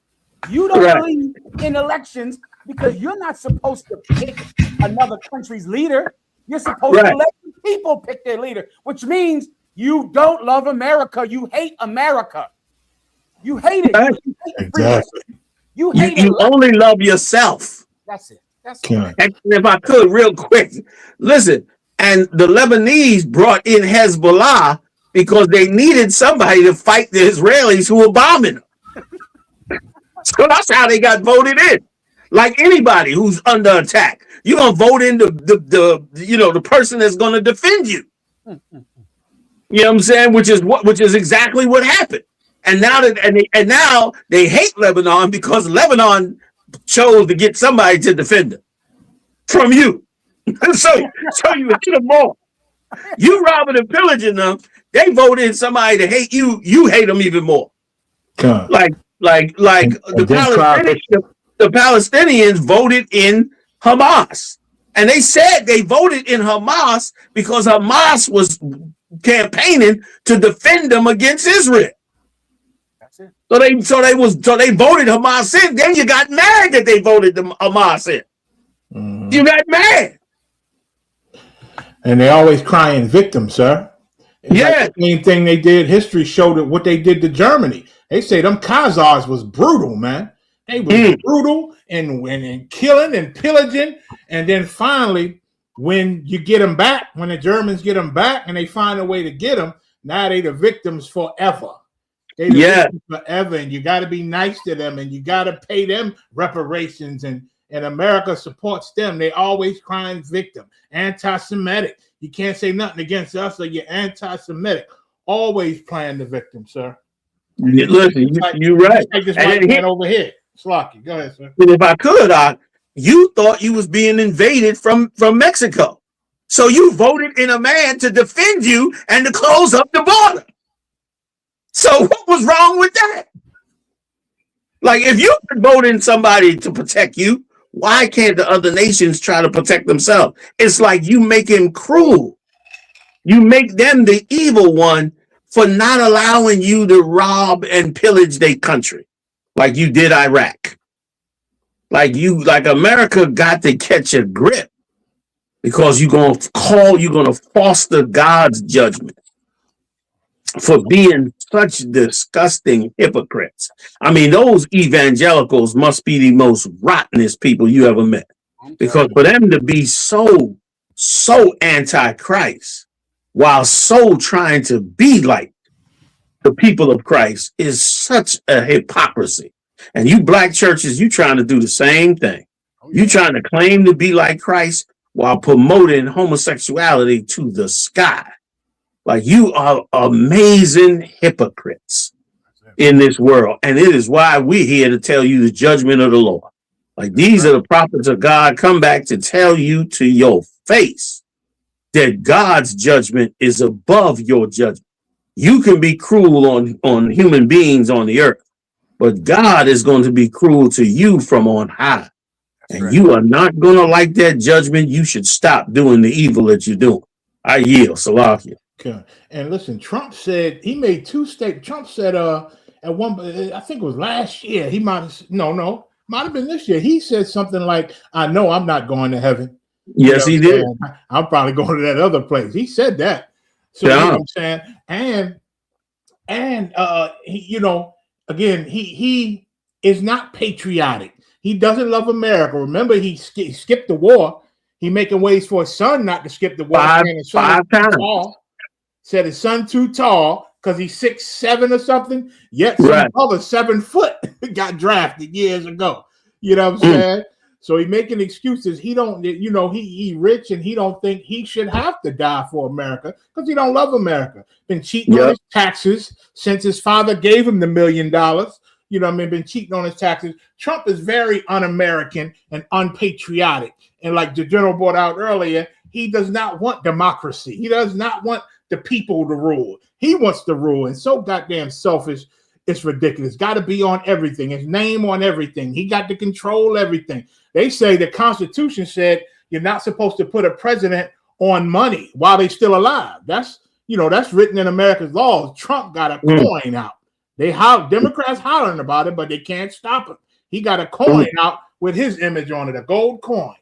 You don't believe in elections because you're not supposed to pick another country's leader. You're supposed to let the people pick their leader, which means you don't love America. You hate America. You hate it. Right. Exactly. You hate you only love yourself. That's it. That's it. And if I could, real quick, listen. And the Lebanese brought in Hezbollah because they needed somebody to fight the Israelis who were bombing them. So that's how they got voted in. Like anybody who's under attack, you're gonna vote in the person that's gonna defend you. You know what I'm saying? Which is exactly what happened. And now now they hate Lebanon because Lebanon chose to get somebody to defend them from you. so you hate them more. You robbing and pillaging them. They vote in somebody to hate you. You hate them even more. Like the Palestinians voted in Hamas, and they said they voted in Hamas because Hamas was campaigning to defend them against Israel. That's it. So they voted Hamas in. Then you got mad that they voted the Hamas in. Mm-hmm. You got mad. And they always crying victim, sir. Like the same thing they did. History showed it what they did to Germany. They say them Khazars was brutal, man. They were brutal and killing and pillaging. And then finally, when you get them back, when the Germans get them back and they find a way to get them, now they the victims forever. They the victims forever. And you got to be nice to them and you got to pay them reparations. And America supports them. They always crying victim. Anti-Semitic. You can't say nothing against us or you're anti-Semitic. Always playing the victim, sir. Listen, you're right. Like this white man over here. Slocky. Go ahead, sir. And if I could, you thought you was being invaded from Mexico. So you voted in a man to defend you and to close up the border. So what was wrong with that? Like, if you could vote in somebody to protect you, why can't the other nations try to protect themselves? It's like you make him cruel. You make them the evil one for not allowing you to rob and pillage their country like you did Iraq. Like America got to catch a grip because you're going to foster God's judgment for being such disgusting hypocrites. I mean, those evangelicals must be the most rottenest people you ever met. Because for them to be so anti-Christ while so trying to be like the people of Christ is such a hypocrisy. And you black churches, you trying to do the same thing. You trying to claim to be like Christ while promoting homosexuality to the sky. Like, you are amazing hypocrites in this world. And it is why we're here to tell you the judgment of the Lord. Like, these are the prophets of God come back to tell you to your face that God's judgment is above your judgment. You can be cruel on human beings on the earth, but God is going to be cruel to you from on high. And you are not going to like that judgment. You should stop doing the evil that you're doing. I yield. Salakia. Okay. And listen, Trump said he made two statements. Trump said at one, I think it was last year. He might have been this year. He said something like, "I know I'm not going to heaven." Yes, he did. I'm probably going to that other place. He said that. So you know what I'm saying, and again, he is not patriotic. He doesn't love America. Remember, he skipped the war. He making ways for his son not to skip the war. Five times. Said his son too tall because he's 6'7" or something. Yet some other 7 foot got drafted years ago. You know what I'm saying? So he's making excuses. He don't, he rich and he don't think he should have to die for America because he don't love America. Been cheating on his taxes since his father gave him the $1 million. You know what I mean? Been cheating on his taxes. Trump is very un-American and unpatriotic. And like the general brought out earlier, he does not want democracy. He does not want the people to rule. He wants to rule, and so goddamn selfish It's ridiculous. Got to be on everything. His name on everything. He got to control everything. They say the Constitution said you're not supposed to put a president on money while they're still alive. That's written in America's laws. Trump got a coin out. Democrats hollering about it, but they can't stop him. He got a coin out with his image on it, a gold coin.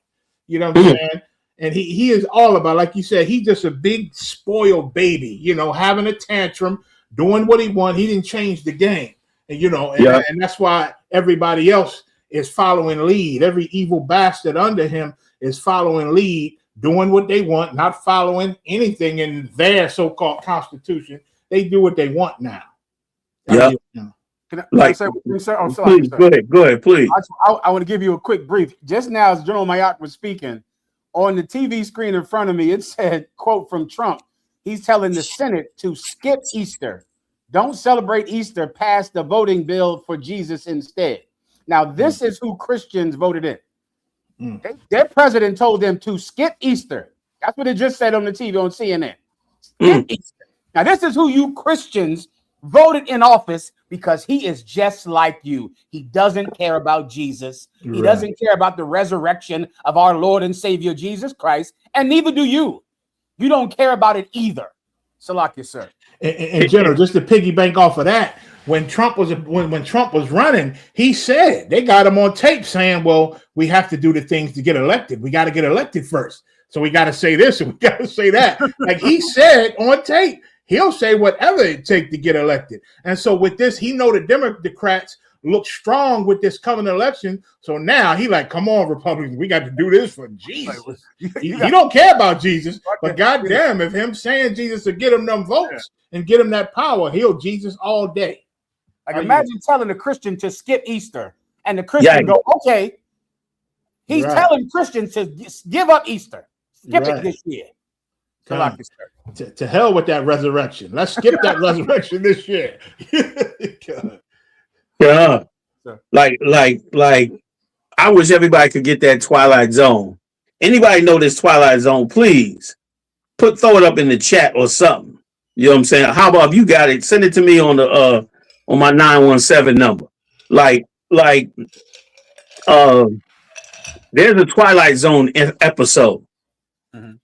You know what I'm saying? And he is all about, like you said, he's just a big spoiled baby, having a tantrum, doing what he wants. He didn't change the game. And, and that's why everybody else is following lead. Every evil bastard under him is following lead, doing what they want, not following anything in their so-called Constitution. They do what they want now. Can I say one thing, sir? Please, go ahead, please. I want to give you a quick brief. Just now, as General Mayock was speaking, on the TV screen in front of me, it said, quote from Trump, he's telling the Senate to skip Easter. Don't celebrate Easter, pass the voting bill for Jesus instead. Now, this is who Christians voted in. Their president told them to skip Easter. That's what it just said on the TV on CNN. Skip Easter. Now, this is who you Christians voted in office because he is just like you. He doesn't care about Jesus. He doesn't care about the resurrection of our Lord and Savior Jesus Christ, and neither do you. You don't care about it either. Salakia, sir. In general, just to piggy bank off of that, when Trump was running, he said they got him on tape saying, "Well, we have to do the things to get elected. We got to get elected first. So we got to say this and we got to say that." Like he said on tape. He'll say whatever it takes to get elected. And so with this, he know the Democrats look strong with this coming election. So now he like, come on, Republicans, we got to do this for Jesus. He don't care about Jesus, but goddamn, if him saying Jesus to get him them votes and get him that power, he'll Jesus all day. Like imagine telling a Christian to skip Easter and the Christian go, okay. He's telling Christians to give up Easter. Skip it this year. To hell with that resurrection. Let's skip that resurrection this year. Like I wish everybody could get that Twilight Zone. Anybody know this Twilight Zone? Please throw it up in the chat or something. You know what I'm saying? How about if you got it? Send it to me on the on my 917 number. There's a Twilight Zone episode.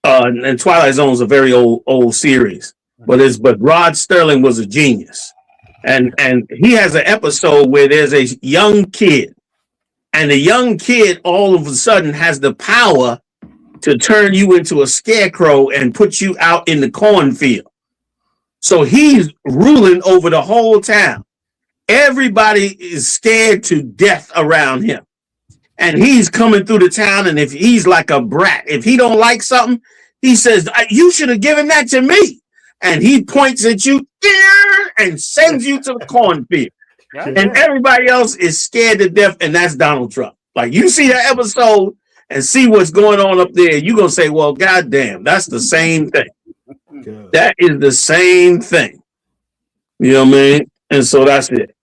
And Twilight Zone is a very old series, but Rod Sterling was a genius, and he has an episode where there's a young kid, and the young kid all of a sudden has the power to turn you into a scarecrow and put you out in the cornfield. So he's ruling over the whole town. Everybody is scared to death around him. And he's coming through the town, and if he's like a brat, if he don't like something, he says, "You should have given that to me." And he points at you and sends you to the cornfield. And everybody else is scared to death, and that's Donald Trump. Like, you see that episode and see what's going on up there, you're going to say, well, goddamn, that's the same thing. That is the same thing. You know what I mean? And so that's it.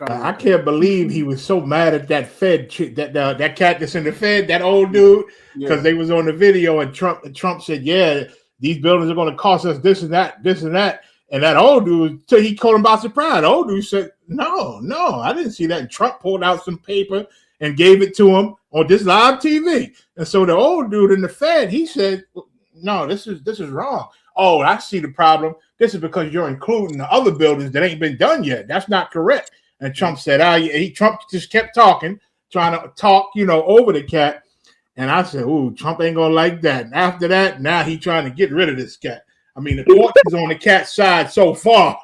I can't believe he was so mad at that Fed chick, that cat that's in the Fed, that old dude, because they was on the video and Trump said, "Yeah, these buildings are going to cost us this and that, and that old dude, so he called him by surprise. The old dude said, "No, I didn't see that." And Trump pulled out some paper and gave it to him on this live TV. And so the old dude in the Fed, he said, "No, this is wrong. Oh, I see the problem. This is because you're including the other buildings that ain't been done yet. That's not correct." And Trump said, Trump just kept talking, trying to talk, over the cat. And I said, "Ooh, Trump ain't gonna like that." And after that, now he's trying to get rid of this cat. I mean, the court is on the cat's side so far,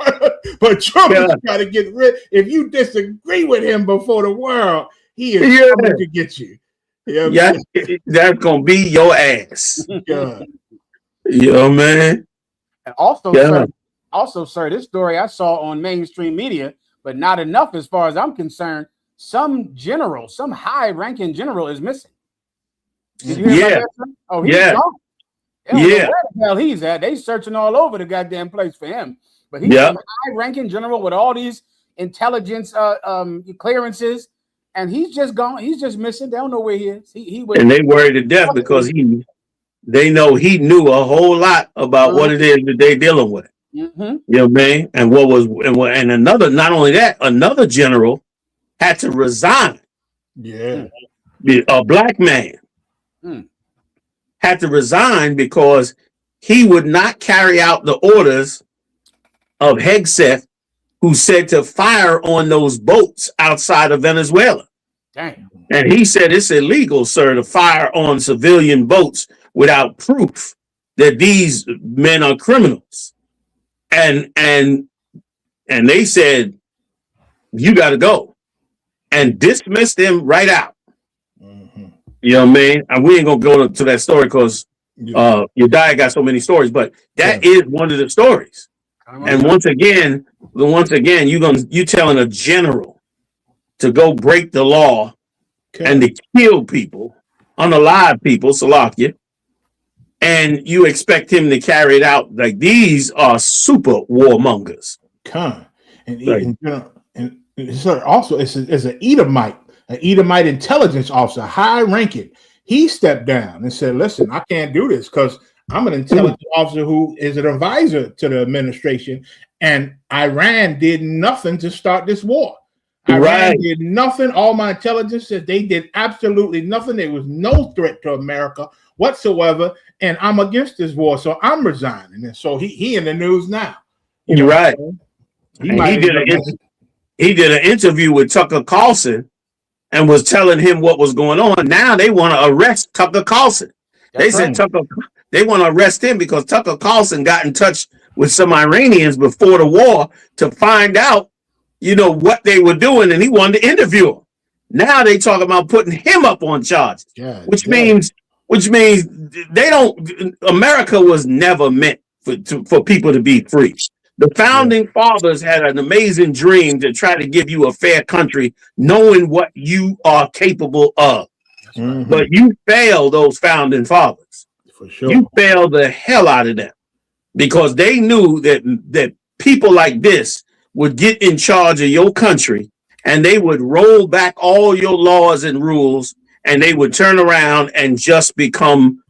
but Trump is trying to get rid. If you disagree with him before the world, he is coming to get you. That's gonna be your ass. Man. And also, sir, this story I saw on mainstream media, but not enough as far as I'm concerned. Some high-ranking general is missing. Did you hear about that? Oh, he's gone. Where the hell he's at? They searching all over the goddamn place for him. But he's a high-ranking general with all these intelligence clearances, and he's just gone. He's just missing. They don't know where he is. And they worried to death because they know he knew a whole lot about what it is that they're dealing with. You know what I mean? And and another, not only that, another general had to resign. Yeah. A black man had to resign because he would not carry out the orders of Hegseth, who said to fire on those boats outside of Venezuela. Damn. And he said it's illegal, sir, to fire on civilian boats without proof that these men are criminals. And they said, you got to go, and dismissed him right out. You know what I mean? And we ain't gonna go to that story because Yediah got so many stories, but that is one of the stories. And once again, you telling a general to go break the law and to kill people, unalive people, Salakia, and you expect him to carry it out. Like, these are super warmongers. And sir, also it's an Edomite intelligence officer, high ranking. He stepped down and said, listen, I can't do this because I'm an intelligence officer who is an advisor to the administration, and Iran did nothing to start this war. Iran did nothing. All my intelligence said they did absolutely nothing. There was no threat to America whatsoever, and I'm against this war, so I'm resigning. And so he in the news now. You're right. He did an interview with Tucker Carlson and was telling him what was going on. Now they want to arrest Tucker Carlson. They said they want to arrest him because Tucker Carlson got in touch with some Iranians before the war to find out, what they were doing, and he wanted to interview him. Now they talk about putting him up on charges, which means America was never meant for people to be free. The founding fathers had an amazing dream to try to give you a fair country, knowing what you are capable of. But you failed those founding fathers. For sure. You failed the hell out of them because they knew that people like this would get in charge of your country, and they would roll back all your laws and rules, and they would turn around and just become,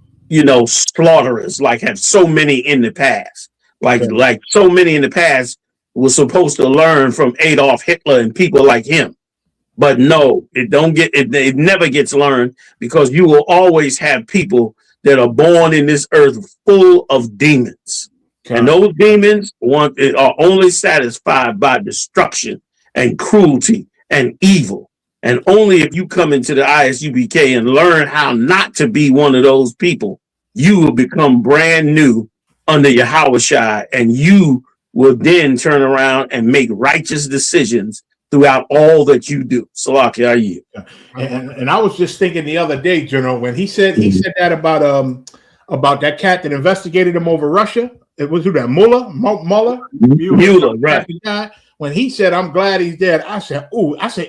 slaughterers, like have so many in the past. Like so many in the past was supposed to learn from Adolf Hitler and people like him. But no, it never gets learned, because you will always have people that are born in this earth full of demons. And those demons are only satisfied by destruction and cruelty and evil. And only if you come into the I.S.U.P.K and learn how not to be one of those people, you will become brand new under Yahawashi, and you will then turn around and make righteous decisions throughout all that you do. Salaki, are you? And I was just thinking the other day, General, when he said that about that cat that investigated him over Russia. It was who that Mueller, right? When he said, "I'm glad he's dead," I said,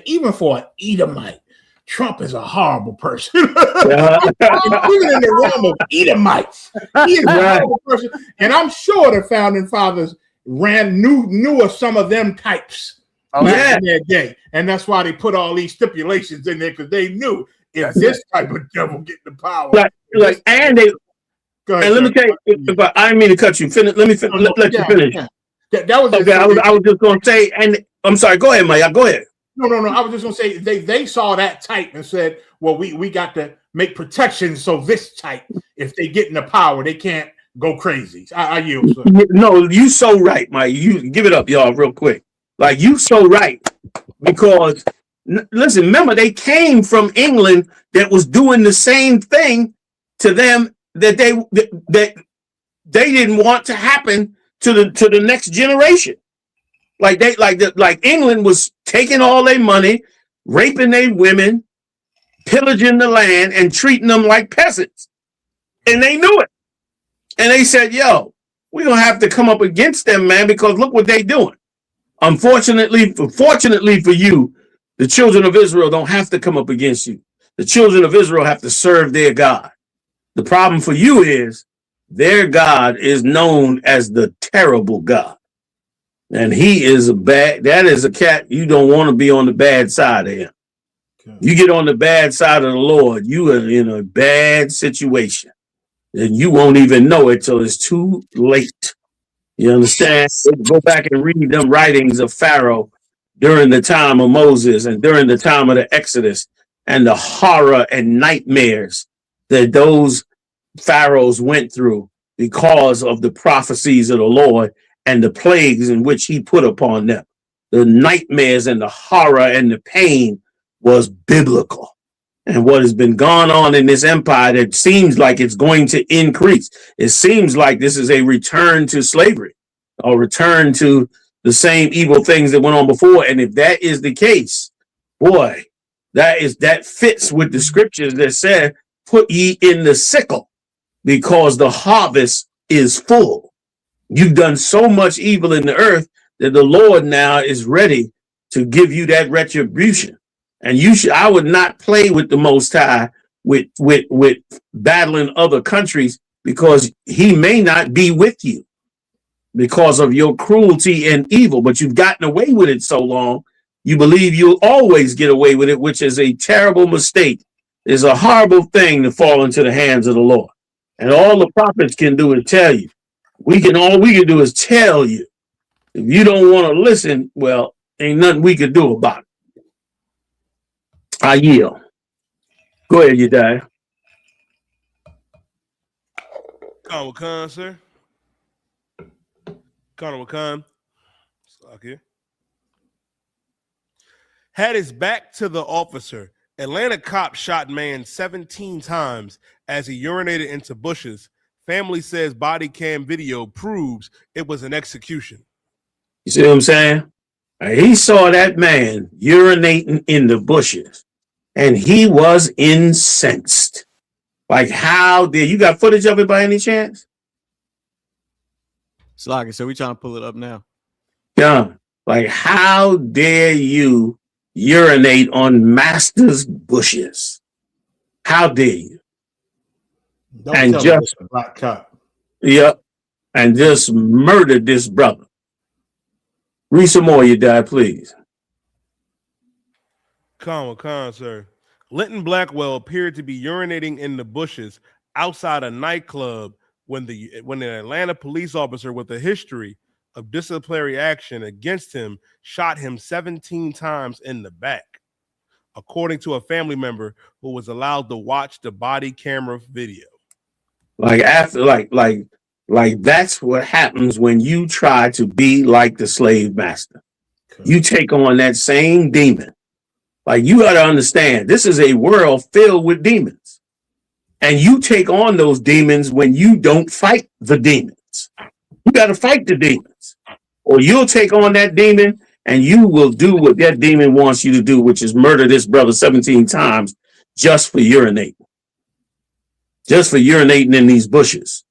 even for an Edomite, Trump is a horrible person. Even in the realm of Edomites, he is a horrible person. And I'm sure the founding fathers knew of some of them types in their day. And that's why they put all these stipulations in there, because they knew if this type of devil get the power. And let me tell you, but I didn't mean to cut you. Let you finish. That was okay. I was just going to say, and I'm sorry. Go ahead, Maya. Go ahead. No. I was just going to say they saw that type and said, "Well, we got to make protections so this type, if they get in the power, they can't go crazy." I yield, sir. No, you so right, Maya. You give it up, y'all, real quick. Like, you so right, because listen, remember, they came from England that was doing the same thing to them that they didn't want to happen to the next generation. Like England was taking all their money, raping their women, pillaging the land, and treating them like peasants. And they knew it. And they said, "Yo, we're gonna have to come up against them, man, because look what they doing." Fortunately for you, the children of Israel don't have to come up against you. The children of Israel have to serve their God. The problem for you is their God is known as the terrible God. And he is that is a cat you don't want to be on the bad side of him. Okay. You get on the bad side of the Lord, you are in a bad situation. And you won't even know it till it's too late. You understand? Go back and read them writings of Pharaoh during the time of Moses and during the time of the Exodus and the horror and nightmares that those pharaohs went through because of the prophecies of the Lord and the plagues in which he put upon them. The nightmares and the horror and the pain was biblical. And what has been going on in this empire that seems like it's going to increase. It seems like this is a return to slavery or return to the same evil things that went on before. And if that is the case, boy, that fits with the scriptures that said, put ye in the sickle because the harvest is full. You've done so much evil in the earth that the Lord now is ready to give you that retribution. And I would not play with the Most High with battling other countries, because he may not be with you because of your cruelty and evil, but you've gotten away with it so long, you believe you'll always get away with it, which is a terrible mistake. It's a horrible thing to fall into the hands of the Lord. And all the prophets can do is tell you. All we can do is tell you. If you don't want to listen, well, ain't nothing we can do about it. I yield. Go ahead, you die. Colonel Khan, sir. Colonel Khan. Okay. Had his back to the officer. Atlanta cop shot man 17 times as he urinated into bushes. Family says body cam video proves it was an execution. You see what I'm saying? He saw that man urinating in the bushes, and he was incensed. Like, how dare you got footage of it by any chance? Sloggy, so we trying to pull it up now. Yeah. Like, how dare you urinate on master's bushes? How dare you? Don't and tell just me black cop. Yep. And just murdered this brother. Read some more, you die, please. Khan, sir. Linton Blackwell appeared to be urinating in the bushes outside a nightclub when an Atlanta police officer with a history of disciplinary action against him shot him 17 times in the back, according to a family member who was allowed to watch the body camera video. Like that's what happens when you try to be like the slave master. Okay. You take on that same demon. Like, you got to understand, this is a world filled with demons. And you take on those demons when you don't fight the demons. You got to fight the demons. Or you'll take on that demon and you will do what that demon wants you to do, which is murder this brother 17 times just for urinating. Just for urinating in these bushes.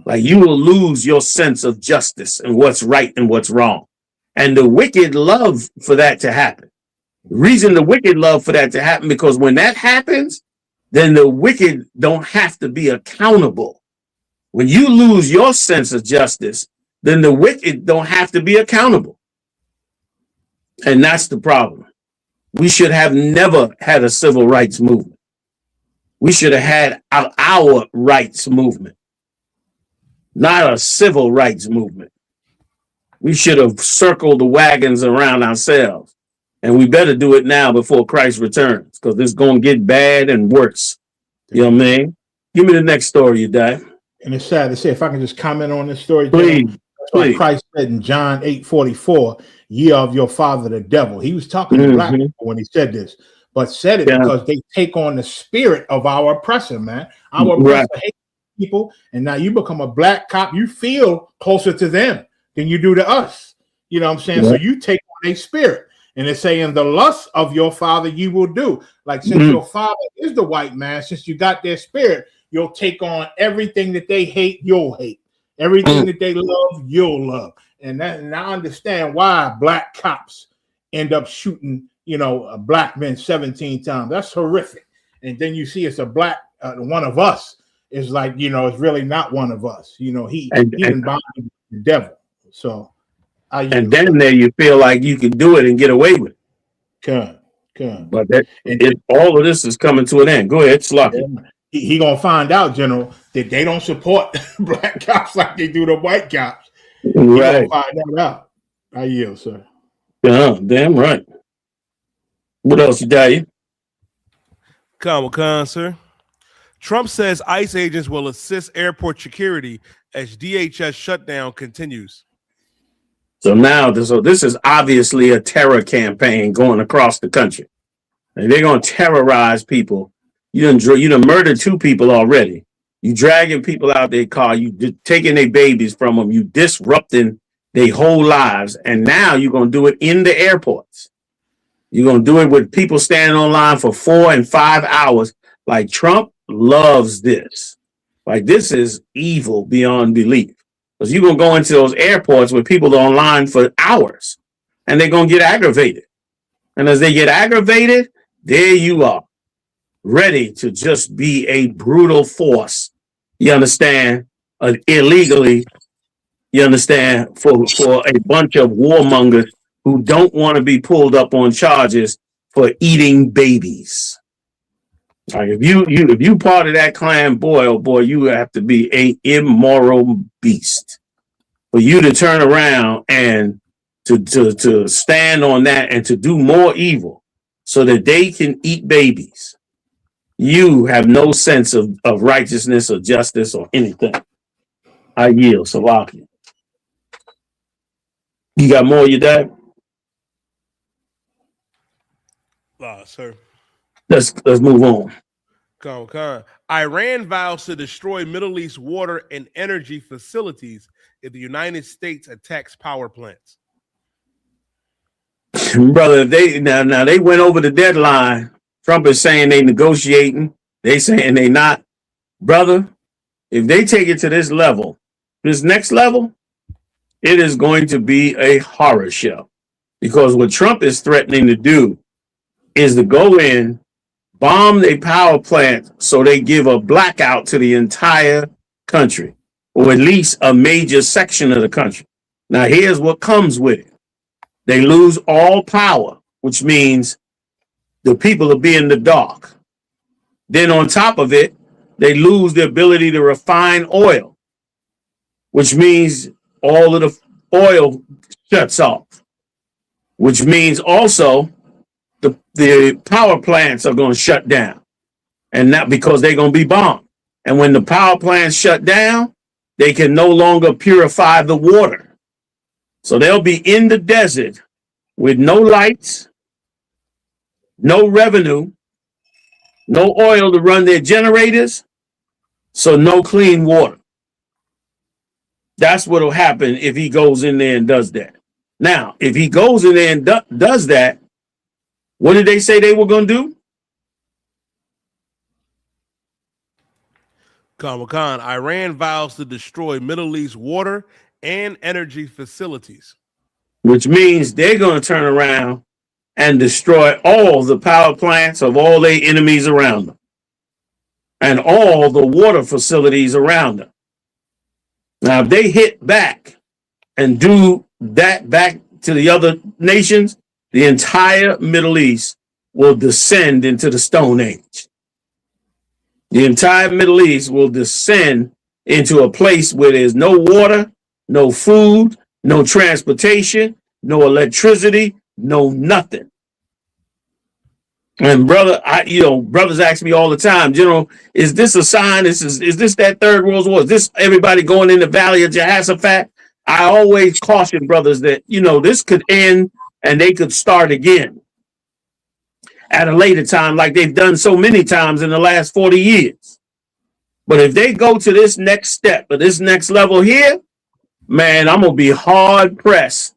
Like, you will lose your sense of justice and what's right and what's wrong. And the wicked love for that to happen. The reason the wicked love for that to happen, because when that happens, then the wicked don't have to be accountable. When you lose your sense of justice, then the wicked don't have to be accountable. And that's the problem. We should have never had a civil rights movement. We should have had our rights movement, not a civil rights movement. We should have circled the wagons around ourselves. And we better do it now before Christ returns, because it's going to get bad and worse. You know what I mean? Give me the next story, you die. And it's sad to say, if I can just comment on this story. Please. That's what Christ said in John 8:44, ye of your father the devil. He was talking to black people when he said this, but said it because they take on the spirit of our oppressor, man. Our oppressor hates people, and now you become a black cop. You feel closer to them than you do to us. You know what I'm saying? So you take on a spirit. And it's saying the lust of your father you will do. Like, since your father is the white man, since you got their spirit, you'll take on everything that they hate, you'll hate. Everything that they love, you'll love. And I understand why black cops end up shooting, a black man 17 times. That's horrific. And then you see it's a black, one of us is like, it's really not one of us. He embodied the devil. So. And then there you feel like you can do it and get away with it. But all of this is coming to an end. Go ahead, Slocky. He gonna find out, General, that they don't support black cops like they do the white cops. You're Right. gonna find that out. I yield, sir. Damn right. What else you got? Come, sir. Trump says ICE agents will assist airport security as DHS shutdown continues. So now, this is obviously a terror campaign going across the country. And they're going to terrorize people. You done murdered 2 people already. You dragging people out their car. You taking their babies from them. You disrupting their whole lives. And now you're going to do it in the airports. You're going to do it with people standing online for 4 and 5 hours. Like, Trump loves this. Like, this is evil beyond belief. Because you're going to go into those airports where people are online for hours. And they're going to get aggravated. And as they get aggravated, there you are, ready to just be a brutal force. You understand? Illegally, you understand, for a bunch of warmongers who don't want to be pulled up on charges for eating babies. Like, if you part of that clan, boy, oh boy, you have to be an immoral beast. For you to turn around and to stand on that and to do more evil so that they can eat babies. You have no sense of righteousness or justice or anything. I yield, Salaki. You got more, you dad? Sir. Let's move on. Come. Iran vows to destroy Middle East water and energy facilities if the United States attacks power plants. Brother, they went over the deadline. Trump is saying they negotiating. They saying they not. Brother, if they take it to this level, this next level, it is going to be a horror show. Because what Trump is threatening to do is to go in, bomb a power plant so they give a blackout to the entire country, or at least a major section of the country. Now, here's what comes with it. They lose all power, which means the people will be in the dark. Then on top of it, they lose the ability to refine oil, which means all of the oil shuts off, which means also the power plants are going to shut down, and not because they're going to be bombed. And when the power plants shut down, they can no longer purify the water. So they'll be in the desert with no lights, no revenue, no oil to run their generators, so no clean water. That's what will happen if he goes in there and does that. Now, if he goes in there and does that, what did they say they were going to do? Khan, Iran vows to destroy Middle East water and energy facilities. Which means they're going to turn around and destroy all the power plants of all their enemies around them and all the water facilities around them. Now, if they hit back and do that back to the other nations, the entire Middle East will descend into the Stone Age. The entire Middle East will descend into a place where there's no water, no food, no transportation, no electricity, no nothing. And brother, brothers ask me all the time, General, is this a sign? Is this that Third World War? Is this everybody going in the Valley of Jehoshaphat? I always caution brothers that, this could end and they could start again at a later time, like they've done so many times in the last 40 years. But if they go to this next step, or this next level here, man, I'm going to be hard pressed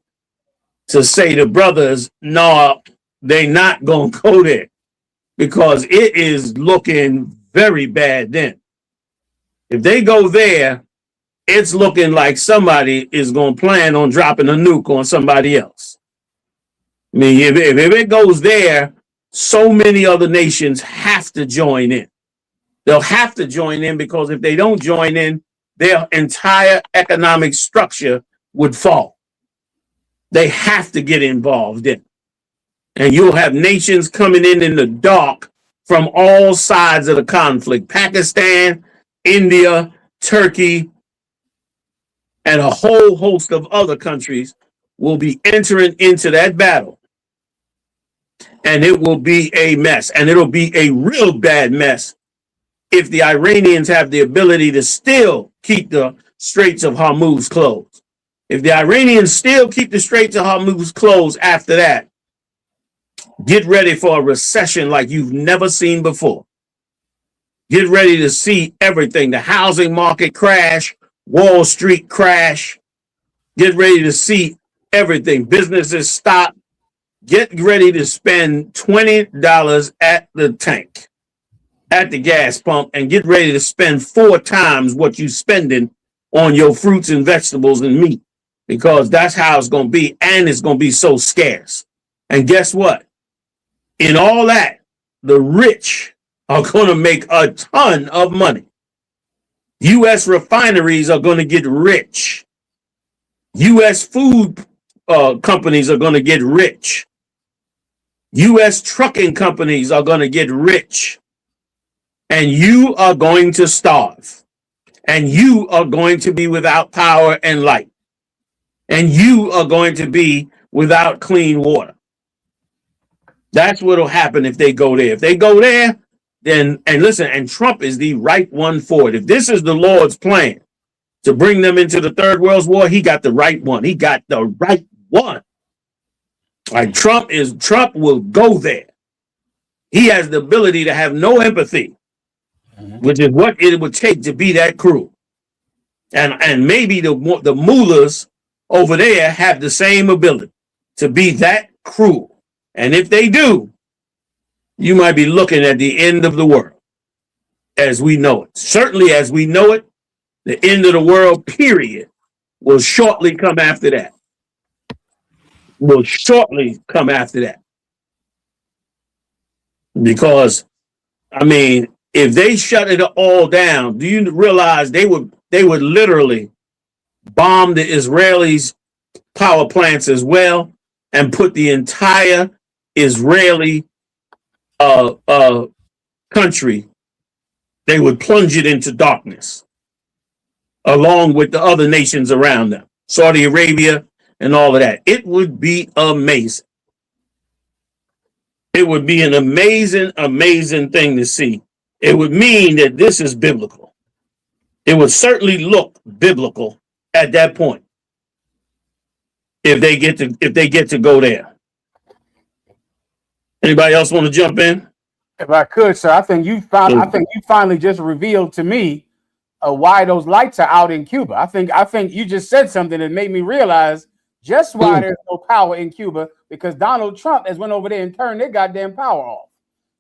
to say to brothers, no, they not going to go there, because it is looking very bad then. If they go there, it's looking like somebody is going to plan on dropping a nuke on somebody else. I mean, if it goes there, so many other nations have to join in. They'll have to join in, because if they don't join in, their entire economic structure would fall. They have to get involved in. And you'll have nations coming in the dark from all sides of the conflict. Pakistan, India, Turkey, and a whole host of other countries will be entering into that battle. And it will be a mess. And it'll be a real bad mess if the Iranians have the ability to still keep the Straits of Hormuz closed. If the Iranians still keep the Straits of Hormuz closed after that, get ready for a recession like you've never seen before. Get ready to see everything. The housing market crash, Wall Street crash. Get ready to see everything. Businesses stop. Get ready to spend $20 at the tank, at the gas pump, and get ready to spend 4 times what you're spending on your fruits and vegetables and meat, because that's how it's going to be, and it's going to be so scarce. And guess what? In all that, the rich are going to make a ton of money. U.S. refineries are going to get rich. U.S. food companies are going to get rich. U.S. trucking companies are going to get rich. And you are going to starve. And you are going to be without power and light. And you are going to be without clean water. That's what will happen if they go there. If they go there, then, and listen, and Trump is the right one for it. If this is the Lord's plan to bring them into the Third World War, he got the right one. He got the right one. Like Trump will go there. He has the ability to have no empathy, which is what it would take to be that cruel. And maybe the mullahs over there have the same ability to be that cruel. And if they do, you might be looking at the end of the world as we know it. Certainly as we know it, the end of the world, period, will shortly come after that. Will shortly come after that. Because, I mean, if they shut it all down, do you realize they would literally bomb the Israelis' power plants as well and put the entire Israeli country, they would plunge it into darkness along with the other nations around them, Saudi Arabia and all of that. It would be amazing. It would be an amazing, amazing thing to see. It would mean that this is biblical. It would certainly look biblical at that point if they get to go there. Anybody else want to jump in? If I could, sir, I think you finally just revealed to me why those lights are out in Cuba. I think you just said something that made me realize just why there's no power in Cuba, because Donald Trump has went over there and turned their goddamn power off.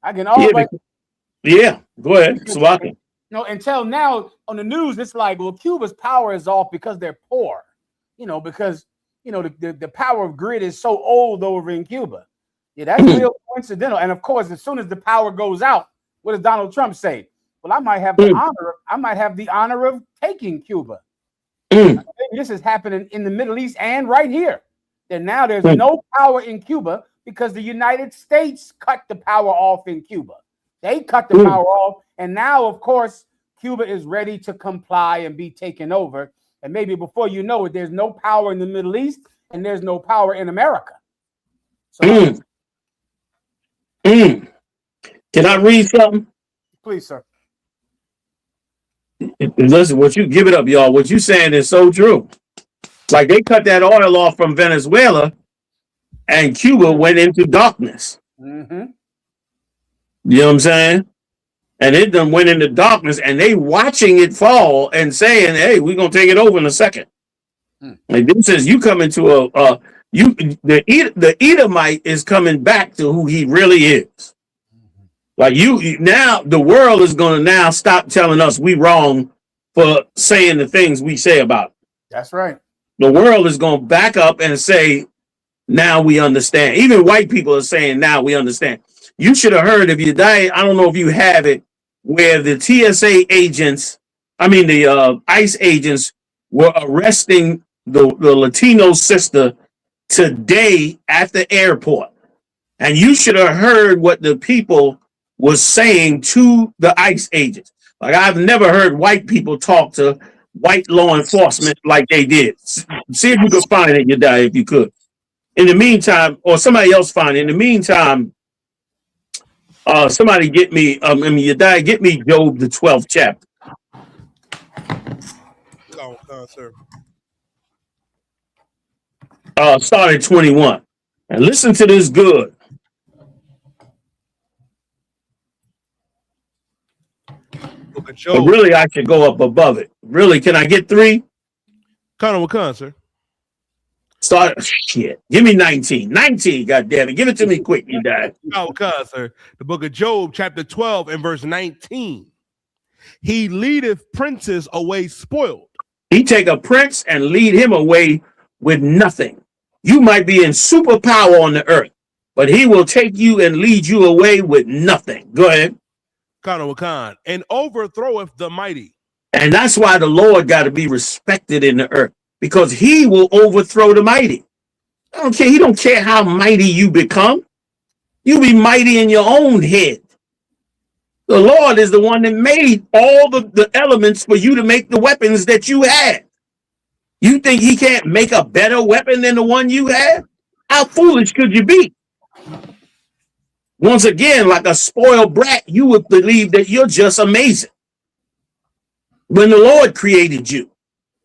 I can always go ahead. Salaki. No, until now on the news, it's like, well, Cuba's power is off because they're poor. Because the power of grid is so old over in Cuba. Yeah, that's real coincidental. And of course, as soon as the power goes out, what does Donald Trump say? Well, I might have the honor of taking Cuba. Maybe this is happening in the Middle East and right here. That now there's no power in Cuba because the United States cut the power off in Cuba. They cut the power off, and now, of course, Cuba is ready to comply and be taken over. And maybe before you know it, there's no power in the Middle East and there's no power in America. So, Can I read something? Please, sir. Listen, give it up, y'all. What you saying is so true. Like they cut that oil off from Venezuela and Cuba went into darkness. Mm-hmm. You know what I'm saying? And it done went into darkness and they watching it fall and saying, hey, we're going to take it over in a second. Like this says you come into the Edomite is coming back to who he really is. Like now the world is going to now stop telling us we wrong for saying the things we say about it. That's right. The world is going to back up and say, now we understand. Even white people are saying, now we understand. You should have heard, if you die, I don't know if you have it, where the TSA agents, the ICE agents were arresting the Latino sister today at the airport. And you should have heard what the people was saying to the ICE agents. Like I've never heard white people talk to white law enforcement like they did. See if you could find it, Yedaya, if you could. In the meantime, or somebody else find it. In the meantime, somebody get me, Yedaya, get me Job, the 12th chapter. Sir. Start at 21. And listen to this good. But really, I should go up above it. Really, can I get 3? Wakhan, sir. Start, shit. Give me 19. 19, goddammit. Give it to me quick, you die. Wakhan, sir. The book of Job, chapter 12 and verse 19. He leadeth princes away spoiled. He take a prince and lead him away with nothing. You might be in superpower on the earth, but he will take you and lead you away with nothing. Go ahead. Wakhan, and overthroweth the mighty. And that's why the Lord got to be respected in the earth, because he will overthrow the mighty. I don't care. He don't care how mighty you become. You be mighty in your own head. The Lord is the one that made all the elements for you to make the weapons that you had. You think he can't make a better weapon than the one you had? How foolish could you be? Once again, like a spoiled brat, you would believe that you're just amazing. When the Lord created you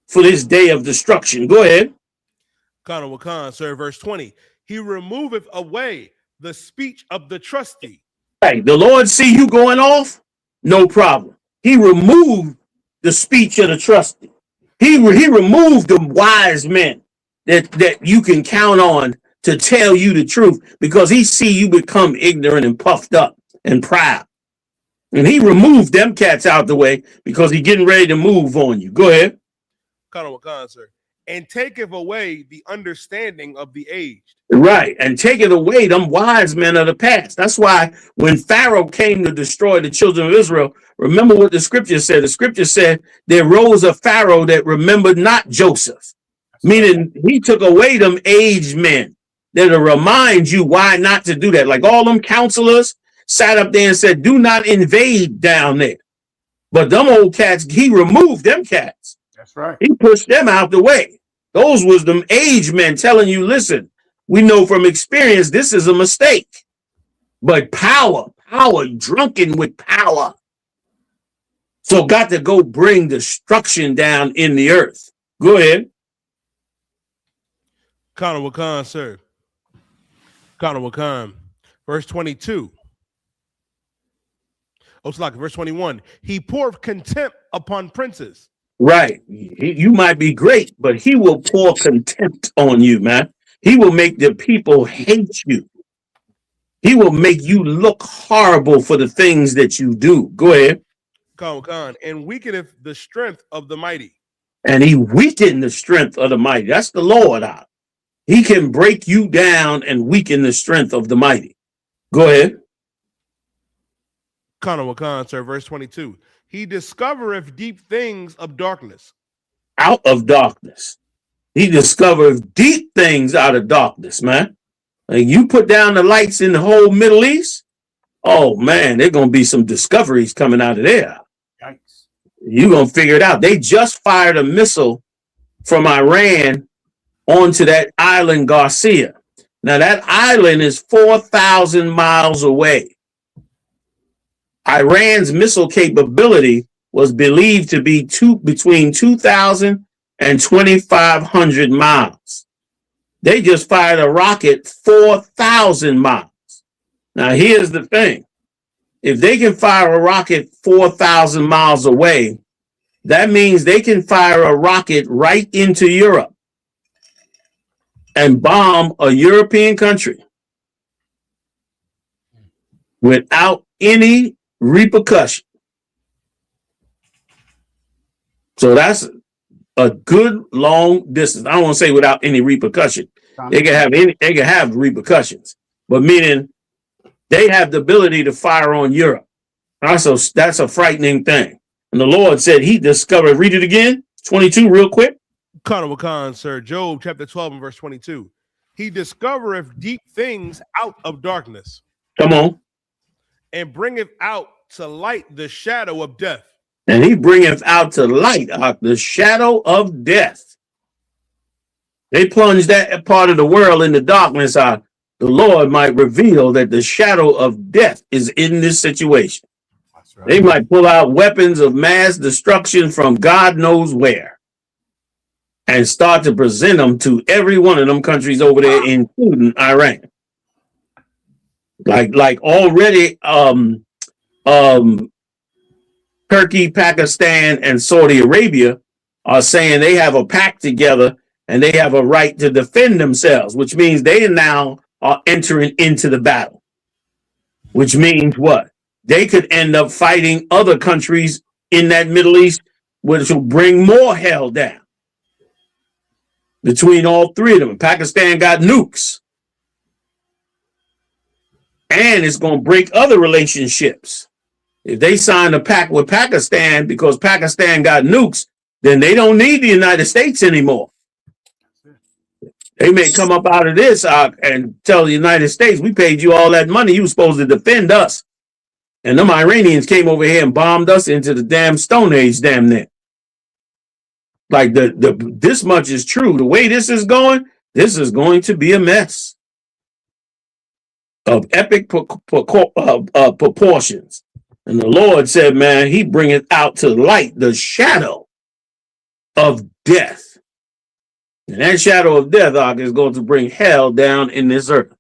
for this day of destruction. Go ahead. Wakhan, sir, verse 20. He removeth away the speech of the trusty. Hey, the Lord see you going off? No problem. He removed the speech of the trusty. He removed the wise men that you can count on to tell you the truth, because he see you become ignorant and puffed up and proud. And he removed them cats out the way because he getting ready to move on you. Go ahead. Wakhan, sir. And taketh away the understanding of the aged. Right. And taketh away them wise men of the past. That's why when Pharaoh came to destroy the children of Israel, remember what the scripture said. The scripture said there rose a Pharaoh that remembered not Joseph. Meaning he took away them aged men that'll remind you why not to do that. Like all them counselors sat up there and said, do not invade down there. But them old cats, he removed them cats. That's right. He pushed them out the way. Those was them aged men telling you, listen, we know from experience this is a mistake. But power, drunken with power. So got to go bring destruction down in the earth. Go ahead. Wakhan, sir. Wakhan, verse 22. It's like verse 21. He poured contempt upon princes. Right. You might be great, but he will pour contempt on you, man. He will make the people hate you. He will make you look horrible for the things that you do. Go ahead. And weakeneth the strength of the mighty. And he weakened the strength of the mighty. That's the Lord out. He can break you down and weaken the strength of the mighty. Go ahead. Wakhan, sir, verse 22. He discovereth deep things of darkness. Out of darkness. He discovered deep things out of darkness, man. Like you put down the lights in the whole Middle East, oh man, there's gonna be some discoveries coming out of there. Yikes. You're gonna figure it out. They just fired a missile from Iran onto that island Garcia. Now that island is 4,000 miles away. Iran's missile capability was believed to be between 2,000 and 2,500 miles. They just fired a rocket 4,000 miles. Now, here's the thing. If they can fire a rocket 4,000 miles away, that means they can fire a rocket right into Europe and bomb a European country without any repercussion. So that's a good long distance. I don't want to say without any repercussion. They can have repercussions, but meaning they have the ability to fire on Europe. Also, that's a frightening thing. And the Lord said he discovered, read it again, 22 real quick. Wakhan, sir, Job chapter 12 and verse 22. He discovereth deep things out of darkness. Come on. And bringeth out to light the shadow of death. And he bringeth out to light the shadow of death. They plunged that part of the world into darkness. The Lord might reveal that the shadow of death is in this situation. Right. They might pull out weapons of mass destruction from God knows where and start to present them to every one of them countries over there, including Iran. Like already Turkey, Pakistan, and Saudi Arabia are saying they have a pact together and they have a right to defend themselves, which means they now are entering into the battle. Which means what? They could end up fighting other countries in that Middle East, which will bring more hell down between all three of them. Pakistan got nukes. And it's going to break other relationships. If they sign a pact with Pakistan because Pakistan got nukes, then they don't need the United States anymore. They may come up out of this and tell the United States, we paid you all that money. You were supposed to defend us. And them Iranians came over here and bombed us into the damn Stone Age, damn near. Like this much is true. The way this is going to be a mess of epic proportions. And the Lord said, man, he bringeth out to light the shadow of death. And that shadow of death, is going to bring hell down in this earth.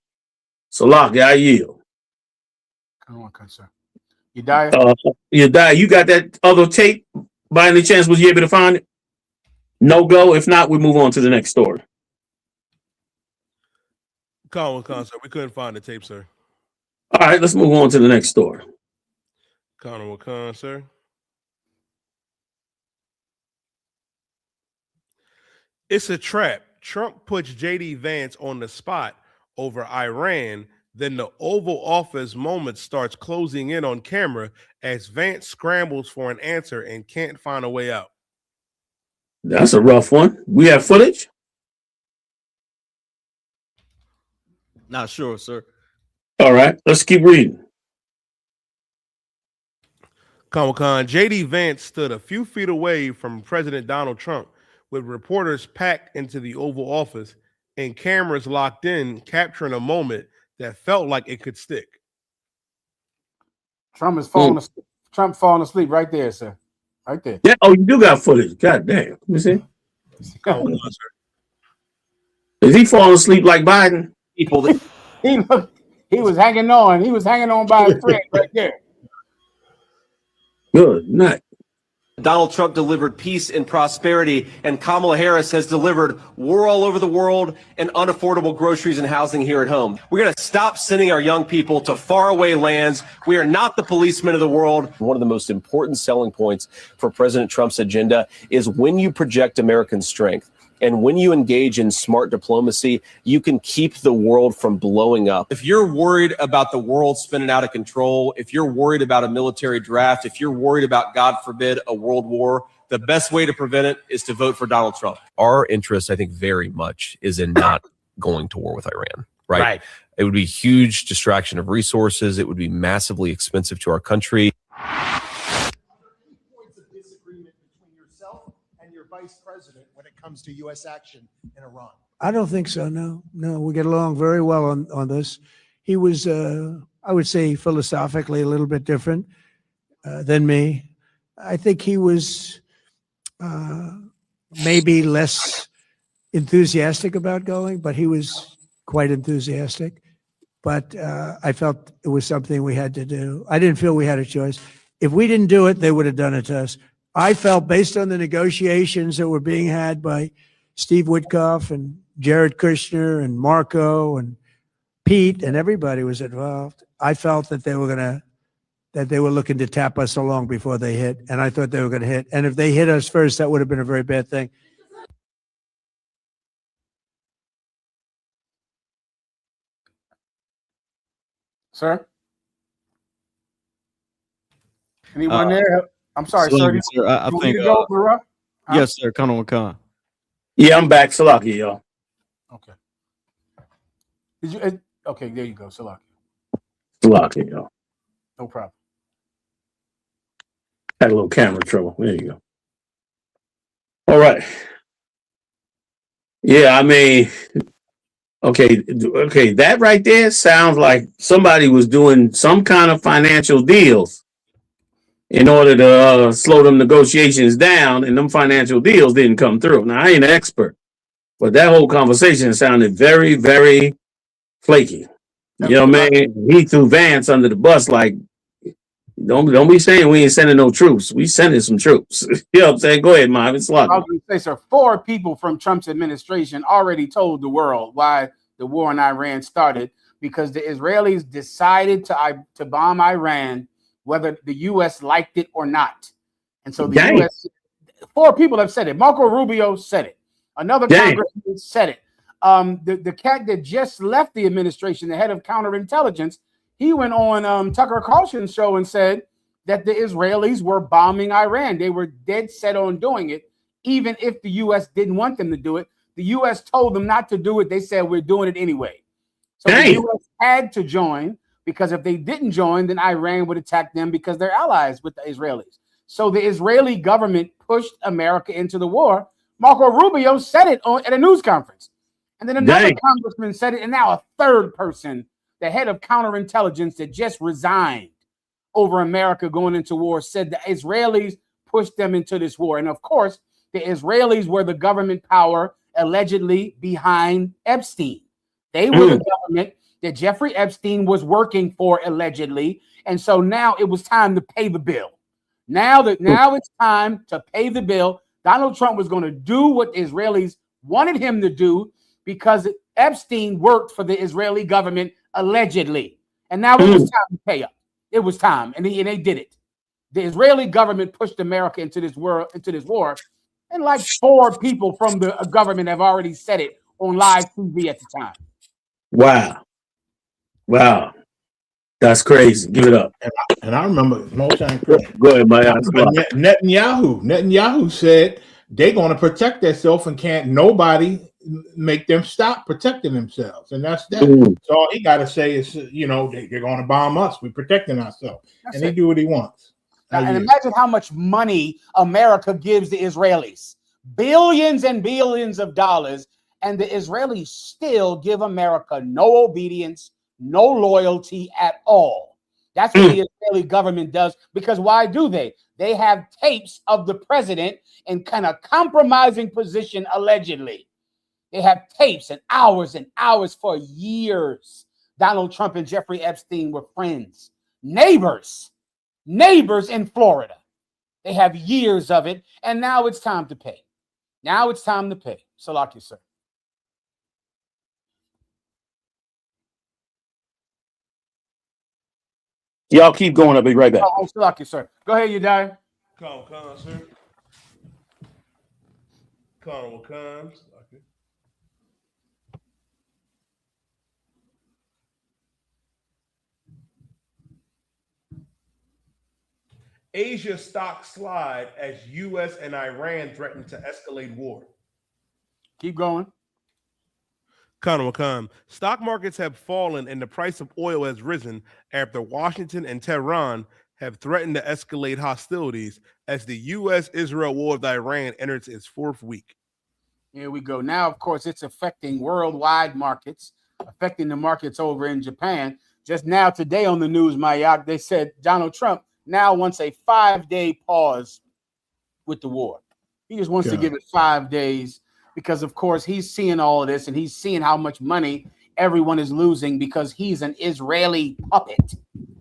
So, I yield. Come on, sir. You die. You got that other tape by any chance? Was you able to find it? No go. If not, we move on to the next story. Con, sir. We couldn't find the tape, sir. All right, let's move on to the next story. Con, sir. It's a trap. Trump puts J.D. Vance on the spot over Iran. Then the Oval Office moment starts closing in on camera as Vance scrambles for an answer and can't find a way out. That's a rough one. We have footage? Not sure, sir. All right, let's keep reading. Con, J.D. Vance stood a few feet away from President Donald Trump with reporters packed into the Oval Office and cameras locked in, capturing a moment that felt like it could stick. Trump is falling asleep. Trump falling asleep right there, sir. Right there. Yeah. Oh, you do got footage. God damn. Let me see. Is he falling asleep like Biden? He was hanging on. He was hanging on by a thread right there. Good night. Donald Trump delivered peace and prosperity, and Kamala Harris has delivered war all over the world and unaffordable groceries and housing here at home. We're going to stop sending our young people to faraway lands. We are not the policemen of the world. One of the most important selling points for President Trump's agenda is when you project American strength. And when you engage in smart diplomacy, you can keep the world from blowing up. If you're worried about the world spinning out of control, if you're worried about a military draft, if you're worried about, God forbid, a world war, the best way to prevent it is to vote for Donald Trump. Our interest, I think, very much is in not going to war with Iran, right? It would be a huge distraction of resources. It would be massively expensive to our country. Vice President when it comes to U.S. action in Iran? I don't think so. No, we get along very well on this. He was, I would say, philosophically a little bit different than me. I think he was maybe less enthusiastic about going, but he was quite enthusiastic. But I felt it was something we had to do. I didn't feel we had a choice. If we didn't do it, they would have done it to us. I felt, based on the negotiations that were being had by Steve Witkoff and Jared Kushner and Marco and Pete and everybody was involved, I felt that they were looking to tap us along before they hit, and I thought they were going to hit. And if they hit us first, that would have been a very bad thing. Sir? Anyone there? I'm sorry, Salaki, sir. sir. I think. Yes, sir. Come on, Khan. Yeah, I'm back. Salaki, y'all. Okay. Did you? Okay, there you go, Salaki. Salaki, y'all. No problem. Had a little camera trouble. There you go. All right. Yeah, I mean, okay, that right there sounds like somebody was doing some kind of financial deals in order to slow them negotiations down, and them financial deals didn't come through. Now, I ain't an expert, but that whole conversation sounded very, very flaky. You know what I mean? He threw Vance under the bus like, don't be saying we ain't sending no troops. We sending some troops. You know what I'm saying? Go ahead, Marvin. It's I was going to say, sir, 4 people from Trump's administration already told the world why the war in Iran started, because the Israelis decided to bomb Iran, whether the U.S. liked it or not. And so the U.S. 4 people have said it. Marco Rubio said it. Another congressman said it. The cat that just left the administration, the head of counterintelligence, he went on Tucker Carlson's show and said that the Israelis were bombing Iran. They were dead set on doing it, even if the U.S. didn't want them to do it. The U.S. told them not to do it. They said, we're doing it anyway. So the U.S. had to join, because if they didn't join, then Iran would attack them because they're allies with the Israelis. So the Israeli government pushed America into the war. Marco Rubio said it at a news conference. And then another congressman said it, and now a third person, the head of counterintelligence that just resigned over America going into war, said the Israelis pushed them into this war. And of course, the Israelis were the government power allegedly behind Epstein. They were the government that Jeffrey Epstein was working for, allegedly. And so now it was time to pay the bill. Now it's time to pay the bill. Donald Trump was going to do what the Israelis wanted him to do, because Epstein worked for the Israeli government, allegedly. And now it was time to pay up. It was time, and they did it. The Israeli government pushed America into this war, and like 4 people from the government have already said it on live TV at the time. Wow. That's crazy. Give it up. And I remember most time. Go ahead, my Netanyahu said they're going to protect themselves and can't nobody make them stop protecting themselves. And that's that. So all he got to say is, they're going to bomb us. We're protecting ourselves. And they do what he wants. And imagine how much money America gives the Israelis. Billions and billions of dollars. And the Israelis still give America no obedience, no loyalty at all. That's what the Israeli government does. Because why do they? They have tapes of the president in kind of compromising position, allegedly. They have tapes and hours for years. Donald Trump and Jeffrey Epstein were friends, neighbors in Florida. They have years of it. And now it's time to pay. Salaki, sir. Y'all keep going. I'll be right back. Oh, Salaki, sir. Go ahead, you die. Come, sir. Come. Asia stocks slide as U.S. and Iran threaten to escalate war. Keep going. Khan. Stock markets have fallen and the price of oil has risen after Washington and Tehran have threatened to escalate hostilities as the U.S.-Israel war with Iran enters its 4th week. Here we go. Now, of course, it's affecting worldwide markets, affecting the markets over in Japan. Just now today on the news, Mayak, they said Donald Trump now wants a 5-day pause with the war. He just wants to give it 5 days because, of course, he's seeing all of this and he's seeing how much money everyone is losing because he's an Israeli puppet.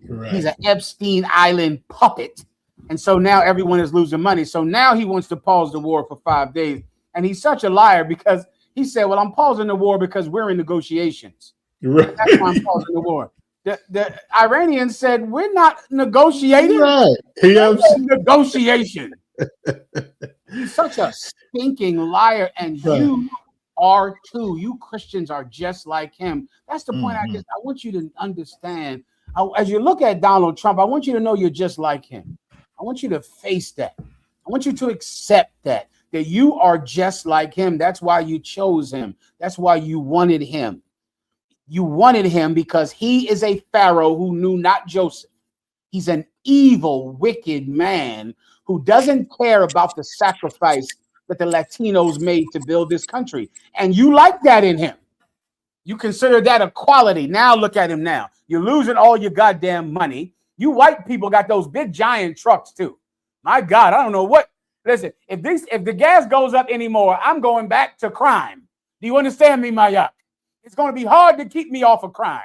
Right. He's an Epstein Island puppet. And so now everyone is losing money. So now he wants to pause the war for 5 days. And he's such a liar because he said, well, I'm pausing the war because we're in negotiations. Right. That's why I'm pausing the war. The Iranians said, we're not negotiating. Right. Negotiation. He's such a stinking liar. And you are too. You Christians are just like him. That's the point. I want you to understand. As you look at Donald Trump, I want you to know you're just like him. I want you to face that. I want you to accept that you are just like him. That's why you chose him. That's why you wanted him. You wanted him because he is a Pharaoh who knew not Joseph. He's an evil, wicked man who doesn't care about the sacrifice that the Latinos made to build this country. And you like that in him. You consider that a quality. Now look at him now. You're losing all your goddamn money. You white people got those big giant trucks too. My God, I don't know what. Listen, if the gas goes up anymore, I'm going back to crime. Do you understand me, Mayak? It's going to be hard to keep me off of crime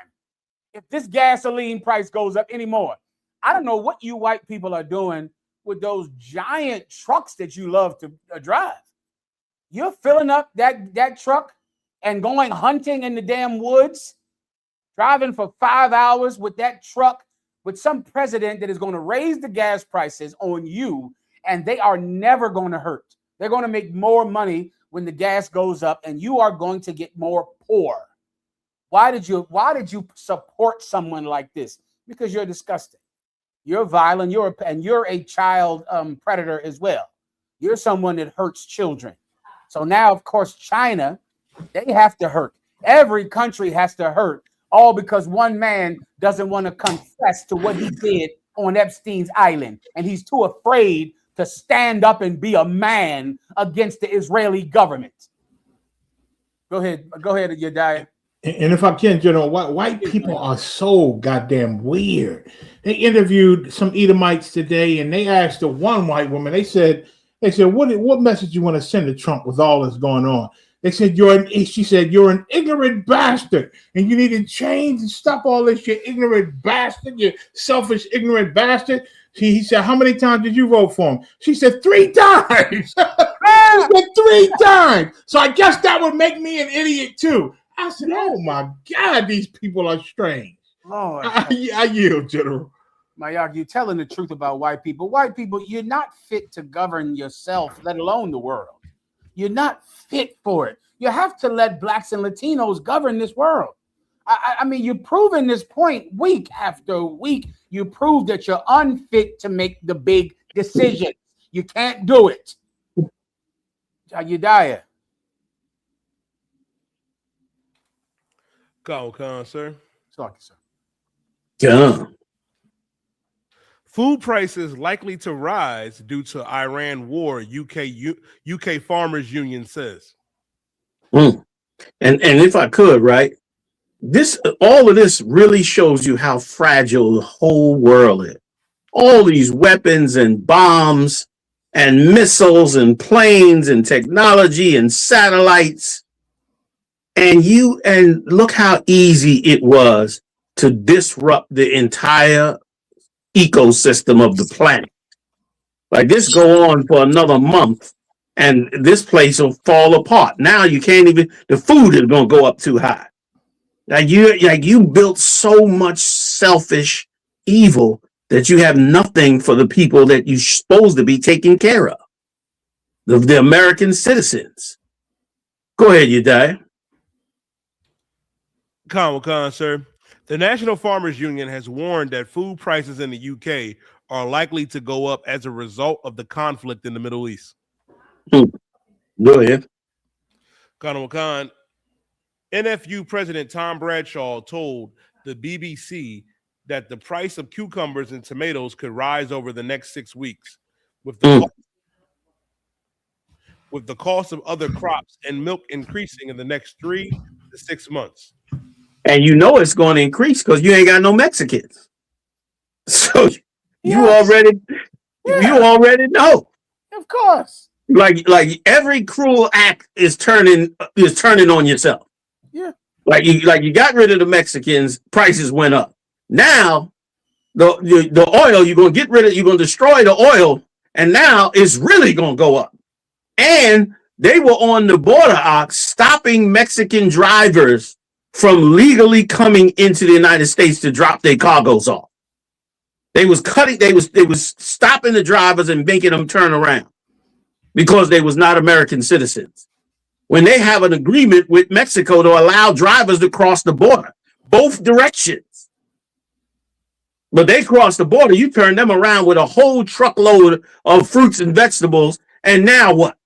if this gasoline price goes up anymore. I don't know what you white people are doing with those giant trucks that you love to drive. You're filling up that truck and going hunting in the damn woods, driving for 5 hours with that truck with some president that is going to raise the gas prices on you, and they are never going to hurt. They're going to make more money when the gas goes up, and you are going to get more poor. Why did you support someone like this? Because you're disgusting. You're violent. You're a child predator as well. You're someone that hurts children. So now, of course, China, they have to hurt. Every country has to hurt, all because one man doesn't want to confess to what he did on Epstein's island, and he's too afraid to stand up and be a man against the Israeli government. Go ahead, Yediah. And if I can, General, white people are so goddamn weird. They interviewed some Edomites today, and they asked the one white woman. They said, what message you want to send to Trump with all this going on? They said, she said, you're an ignorant bastard, and you need to change and stop all this, you ignorant bastard, you selfish, ignorant bastard. He said, how many times did you vote for him? She said, 3 times. She said 3 times. So I guess that would make me an idiot too. I said, oh my God, these people are strange. Lord. I yield, General. Mayak, you're telling the truth about white people. White people, you're not fit to govern yourself, let alone the world. You're not fit for it. You have to let blacks and Latinos govern this world. I mean, you're proving this point week after week. You prove that you're unfit to make the big decisions. You can't do it. Yediah. Con, sir. Talk, sir. Yeah. Food prices likely to rise due to Iran war, UK Farmers Union says. And if I could, right, all of this really shows you how fragile the whole world is. All these weapons and bombs and missiles and planes and technology and satellites. And look how easy it was to disrupt the entire ecosystem of the planet. Like this go on for another month and this place will fall apart. Now you can't even, the food is going to go up too high. You built so much selfish evil that you have nothing for the people that you're supposed to be taking care of. The American citizens. Go ahead, Yediah. Con, sir. The National Farmers Union has warned that food prices in the UK are likely to go up as a result of the conflict in the Middle East. Go ahead. Con, NFU President Tom Bradshaw told the BBC that the price of cucumbers and tomatoes could rise over the next 6 weeks, with the cost of other crops and milk increasing in the next 3 to 6 months. And you know it's going to increase because you ain't got no Mexicans. So you already know. Of course. Like every cruel act is turning on yourself. Yeah. Like you got rid of the Mexicans, prices went up. Now the oil you're going to get rid of, you're going to destroy the oil, and now it's really going to go up. And they were on the border, stopping Mexican drivers from legally coming into the United States to drop their cargoes off. They was stopping the drivers and making them turn around because they was not American citizens. When they have an agreement with Mexico to allow drivers to cross the border, both directions. But they cross the border, you turn them around with a whole truckload of fruits and vegetables, and now what?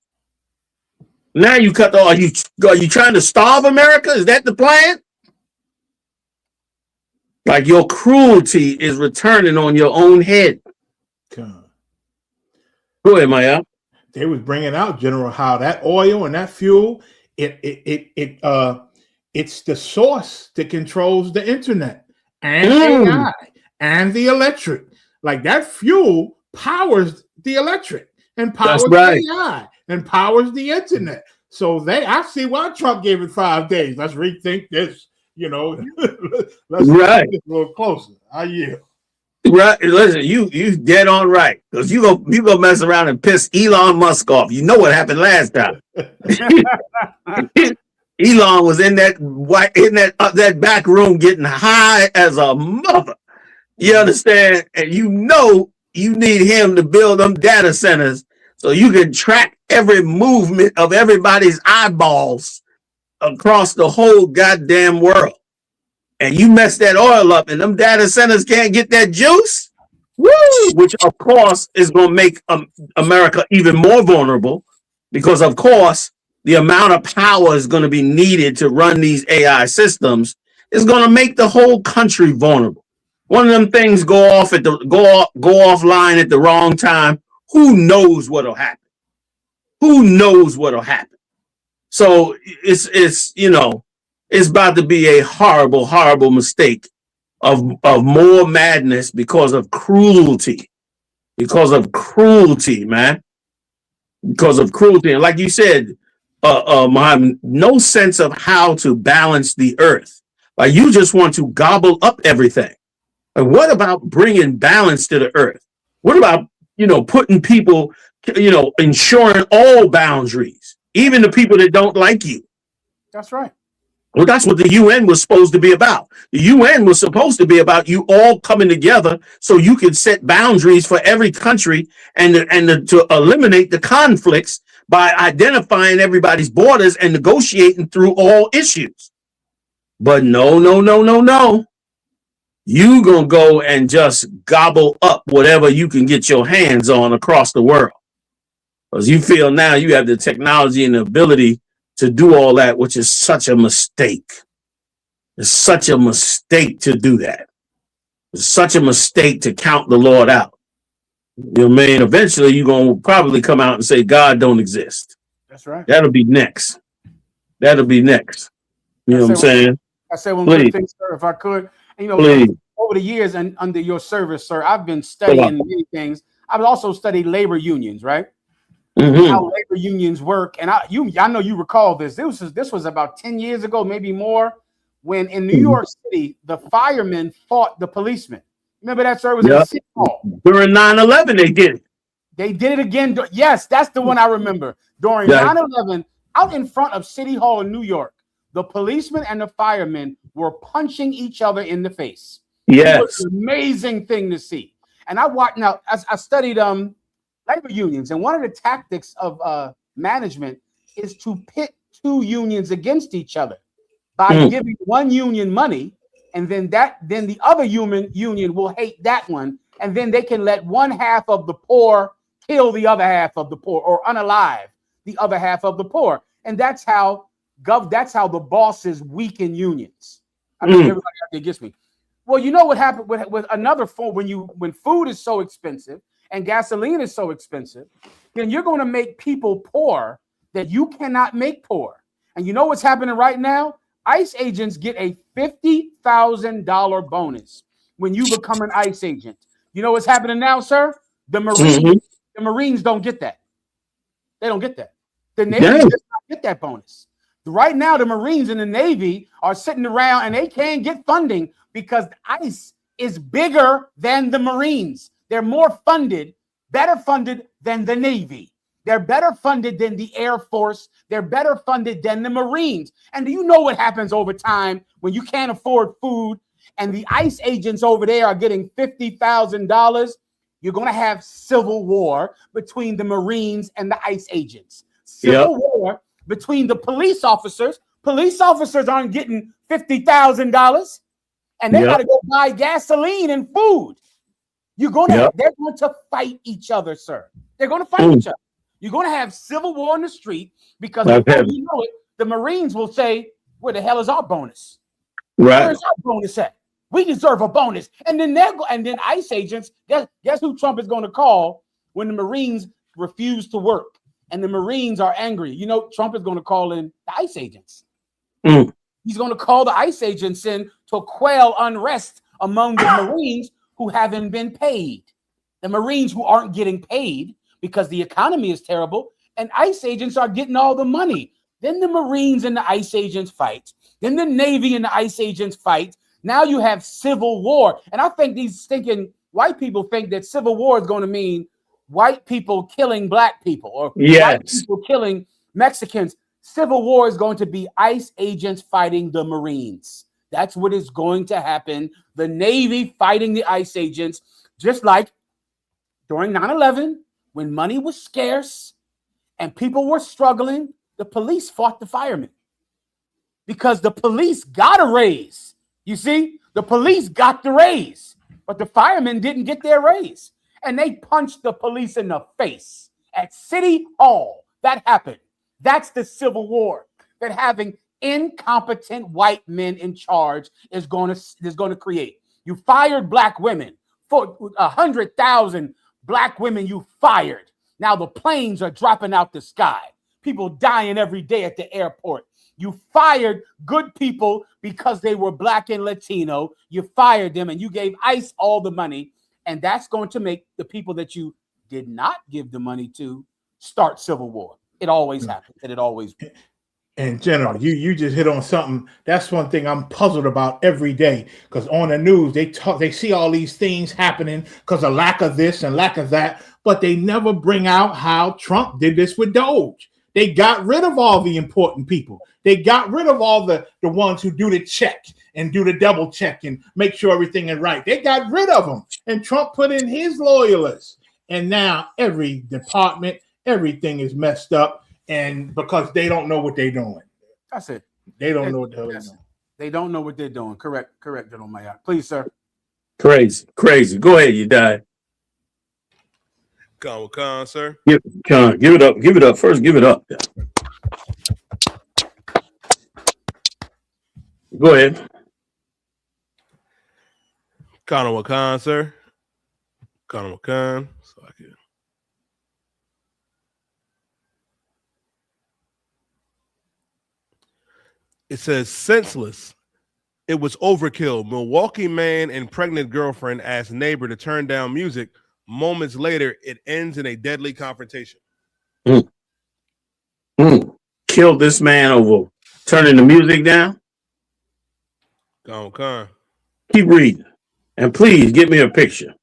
Now you cut are you trying to starve America? Is that the plan? Like your cruelty is returning on your own head. Go ahead, Maya. They was bringing out, General, how that oil and that fuel, it's the source that controls the internet and AI and the electric. Like that fuel powers the electric and powers AI and powers the internet. So I see why Trump gave it 5 days. Let's rethink this. You know, let's rethink this a little closer. I yield. Right, listen, you dead on right, because you go mess around and piss Elon Musk off. You know what happened last time. Elon was in that back room getting high as a mother. You understand? And you know you need him to build them data centers so you can track every movement of everybody's eyeballs across the whole goddamn world. And you mess that oil up and them data centers can't get that juice, woo, which of course is going to make America even more vulnerable, because of course the amount of power is going to be needed to run these AI systems is going to make the whole country vulnerable. One of them things go offline at the wrong time. Who knows what'll happen? Who knows what'll happen? So it's you know, it's about to be a horrible, horrible mistake of more madness because of cruelty. Because of cruelty, man. Because of cruelty. And like you said, Muhammad, no sense of how to balance the earth. Like you just want to gobble up everything. And what about bringing balance to the earth? What about, you know, putting people, you know, ensuring all boundaries, even the people that don't like you? That's right. Well, that's what the UN was supposed to be about. The UN was supposed to be about you all coming together so you could set boundaries for every country and to eliminate the conflicts by identifying everybody's borders and negotiating through all issues. But no. You gonna go and just gobble up whatever you can get your hands on across the world. Because you feel now you have the technology and the ability to do all that, which is such a mistake. It's such a mistake to do that. It's such a mistake to count the Lord out. You know what I mean? Eventually, you're going to probably come out and say, God don't exist. That's right. That'll be next. That'll be next. You know what I'm saying? I said one good thing, sir, if I could. And, you know, over the years and under your service, sir, I've been studying many things. I've also studied labor unions, right? How labor unions work, and I know you recall this. This was about 10 years ago, maybe more, when in New York City the firemen fought the policemen. Remember that, sir? It was in City Hall during 9/11. They did it. They did it again. Yes, that's the one I remember. During 9/11, out in front of City Hall in New York, the policemen and the firemen were punching each other in the face. Yes, it was an amazing thing to see. And I watched. Now, I studied labor unions, and one of the tactics of management is to pit two unions against each other by giving one union money, and then the other union will hate that one, and then they can let one half of the poor kill the other half of the poor, or unalive the other half of the poor, and that's how the bosses weaken unions. I think everybody out there gets me. Well, you know what happened with another form when food is so expensive and gasoline is so expensive, then you're going to make people poor that you cannot make poor. And you know what's happening right now? ICE agents get a $50,000 bonus when you become an ICE agent. You know what's happening now, sir? The Marines don't get that. They don't get that. The Navy does not get that bonus. Right now, the Marines and the Navy are sitting around and they can't get funding because ICE is bigger than the Marines. They're more funded, better funded than the Navy. They're better funded than the Air Force. They're better funded than the Marines. And do you know what happens over time when you can't afford food and the ICE agents over there are getting $50,000? You're going to have civil war between the Marines and the ICE agents. Civil war between the police officers. Police officers aren't getting $50,000 and they got to go buy gasoline and food. They're going to fight each other, sir. They're going to fight each other. You're going to have civil war in the street because before you know it, the Marines will say, where the hell is our bonus? Right. Where's our bonus at? We deserve a bonus. And then ICE agents, guess who Trump is going to call when the Marines refuse to work, and the Marines are angry. You know, Trump is going to call in the ICE agents. He's going to call the ICE agents in to quell unrest among the Marines who haven't been paid. The Marines who aren't getting paid because the economy is terrible, and ICE agents are getting all the money. Then the Marines and the ICE agents fight. Then the Navy and the ICE agents fight. Now you have civil war. And I think these stinking white people think that civil war is going to mean white people killing black people or white people killing Mexicans. Civil war is going to be ICE agents fighting the Marines. That's what is going to happen. The Navy fighting the ICE agents, just like during 9/11, when money was scarce and people were struggling, the police fought the firemen because the police got a raise. You see, the police got the raise, but the firemen didn't get their raise. And they punched the police in the face at City Hall. That happened. That's the Civil War that having incompetent white men in charge is going to create. You fired black women. For 100,000 black women you fired. Now the planes are dropping out the sky. People dying every day at the airport. You fired good people because they were black and Latino. You fired them and you gave ICE all the money. And that's going to make the people that you did not give the money to start civil war. It always happens, and it always will. And General, you just hit on something. That's one thing I'm puzzled about every day, because on the news they see all these things happening because of lack of this and lack of that, but they never bring out how Trump did this with Doge. They got rid of all the important people. They got rid of all the ones who do the check and do the double check and make sure everything is right. They got rid of them, and Trump put in his loyalists. And now every department, everything is messed up, and because they don't know what they're doing. That's it. They don't know what the hell they're doing. They don't know what they're doing. Correct, General Mayor. Please, sir. Crazy. Go ahead, you die. Con, sir. Give it up. First, give it up. Go ahead. Con, sir. Con. So I can. It says senseless. It was overkill. Milwaukee man and pregnant girlfriend asked neighbor to turn down music. Moments later, it ends in a deadly confrontation. Killed this man over turning the music down. Con. Keep reading. And please give me a picture.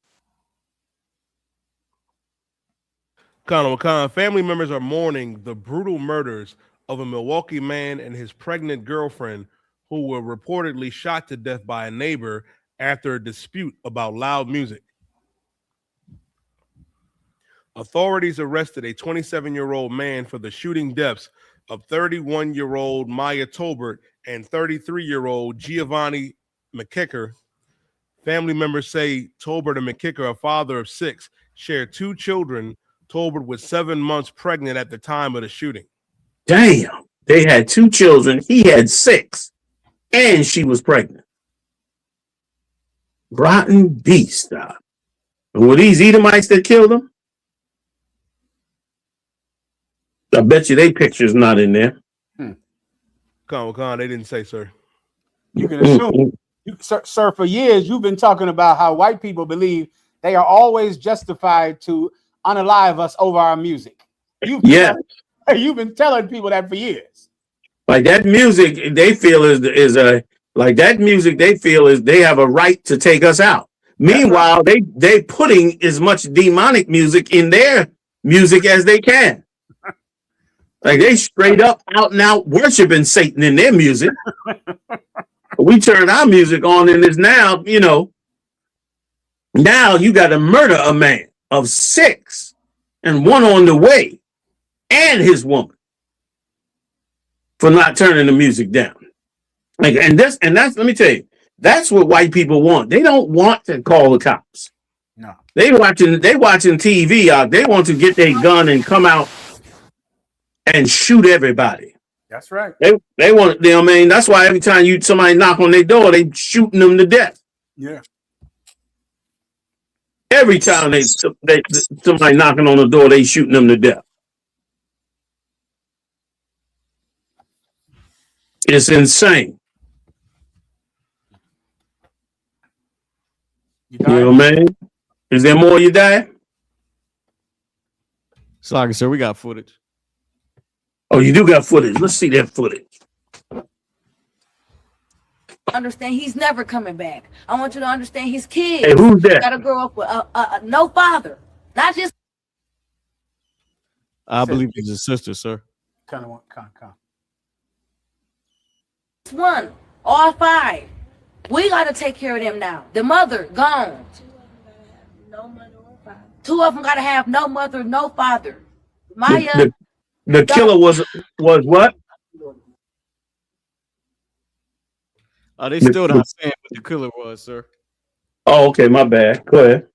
Con. Family members are mourning the brutal murders of a Milwaukee man and his pregnant girlfriend who were reportedly shot to death by a neighbor after a dispute about loud music. Authorities arrested a 27-year-old man for the shooting deaths of 31-year-old Maya Tolbert and 33-year-old Giovanni McKicker. Family members say Tolbert and McKicker, a father of 6, shared 2 children. Tolbert was 7 months pregnant at the time of the shooting. Damn. They had 2 children. He had 6. And she was pregnant. Rotten beast. And were these Edomites that killed him? I bet you they picture's not in there. Con, they didn't say, sir. You can assume. Sir, for years, you've been talking about how white people believe they are always justified to unalive us over our music. You've been telling people that for years. Like that music they feel is they have a right to take us out. Meanwhile, they putting as much demonic music in their music as they can. Like they straight up out and out worshiping Satan in their music. We turn our music on and it's now, now you got to murder a man of 6 and 1 on the way and his woman for not turning the music down. Like, and that's let me tell you, that's what white people want. They don't want to call the cops. No. They watching TV out. They want to get their gun and come out and shoot everybody. That's right. They want, that's why every time somebody knock on their door, they shooting them to death. Yeah. Every time somebody knocking on the door, they shooting them to death. It's insane. You know, man. Is there more you die? Sorry, sir. We got footage. Oh, you do got footage. Let's see that footage. Understand he's never coming back. I want you to understand his kids. Hey, who's that? Gotta grow up with no father, not just. I believe it's his sister, sir. Come. One, all five. We gotta take care of them now. The mother gone. Two of them gotta have no mother, no father. Maya. The killer was what? They still not saying what the killer was, sir. Oh, okay, my bad. Go ahead.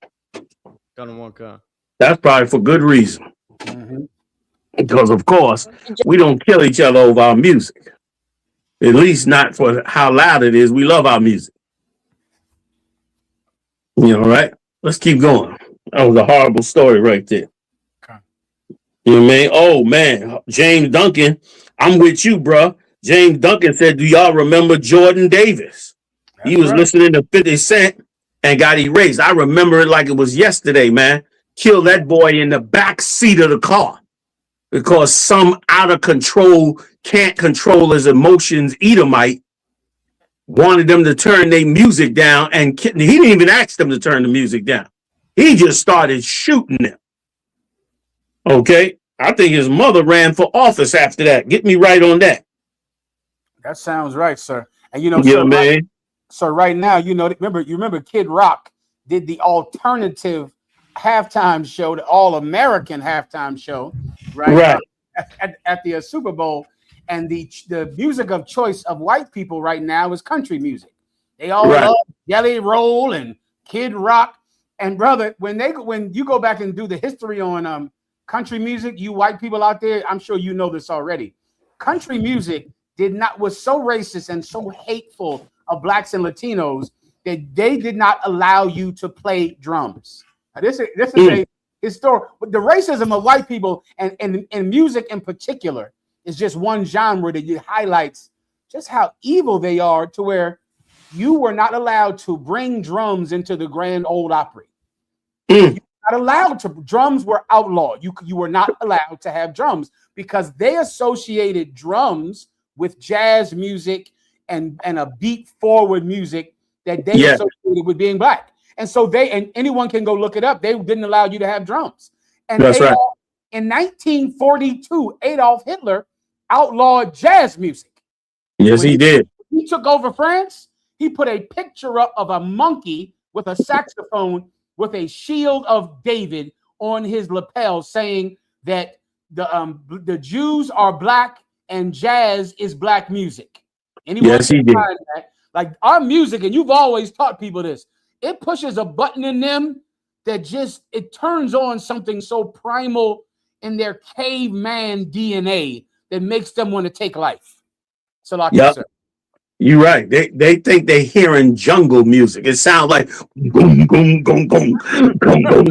Got him one car. That's probably for good reason. Because of course we don't kill each other over our music. At least not for how loud it is. We love our music. You know, right? Let's keep going. That was a horrible story right there. You know what I mean? Oh man, James Duncan, I'm with you, bro. James Duncan said, "Do y'all remember Jordan Davis?" He was listening to 50 Cent and got erased. I remember it like it was yesterday, man. Killed that boy in the back seat of the car because some out of control, can't control his emotions Edomite wanted them to turn their music down, and he didn't even ask them to turn the music down. He just started shooting them. Okay, I think his mother ran for office after that. Get me right on that. That sounds right, sir. And you know, yeah, sir, man. Right now, you know, remember Kid Rock did the alternative halftime show, the All-American halftime show, right? At the Super Bowl, and the music of choice of white people right now is country music. They all love Jelly Roll and Kid Rock. And brother, when you go back and do the history on country music, you white people out there, I'm sure you know this already. Country music was so racist and so hateful of blacks and Latinos that they did not allow you to play drums. Now, this is a historic. The racism of white people and music in particular is just one genre that highlights just how evil they are, to where you were not allowed to bring drums into the Grand Ole Opry. You're not allowed to. Drums were outlawed. You were not allowed to have drums because they associated drums with jazz music and a beat forward music that they associated with being black. And so and anyone can go look it up. They didn't allow you to have drums. And in 1942, Adolf Hitler outlawed jazz music. Yes, he did. He took over France. He put a picture up of a monkey with a saxophone with a shield of David on his lapel, saying that the Jews are black and jazz is black music. Anyone yes, he did. That? Like our music, and you've always taught people this, it pushes a button in them that it turns on something so primal in their caveman DNA that makes them want to take life. So like yep. You're right. They think they're hearing jungle music. It sounds like boom, boom, boom, boom, boom, boom.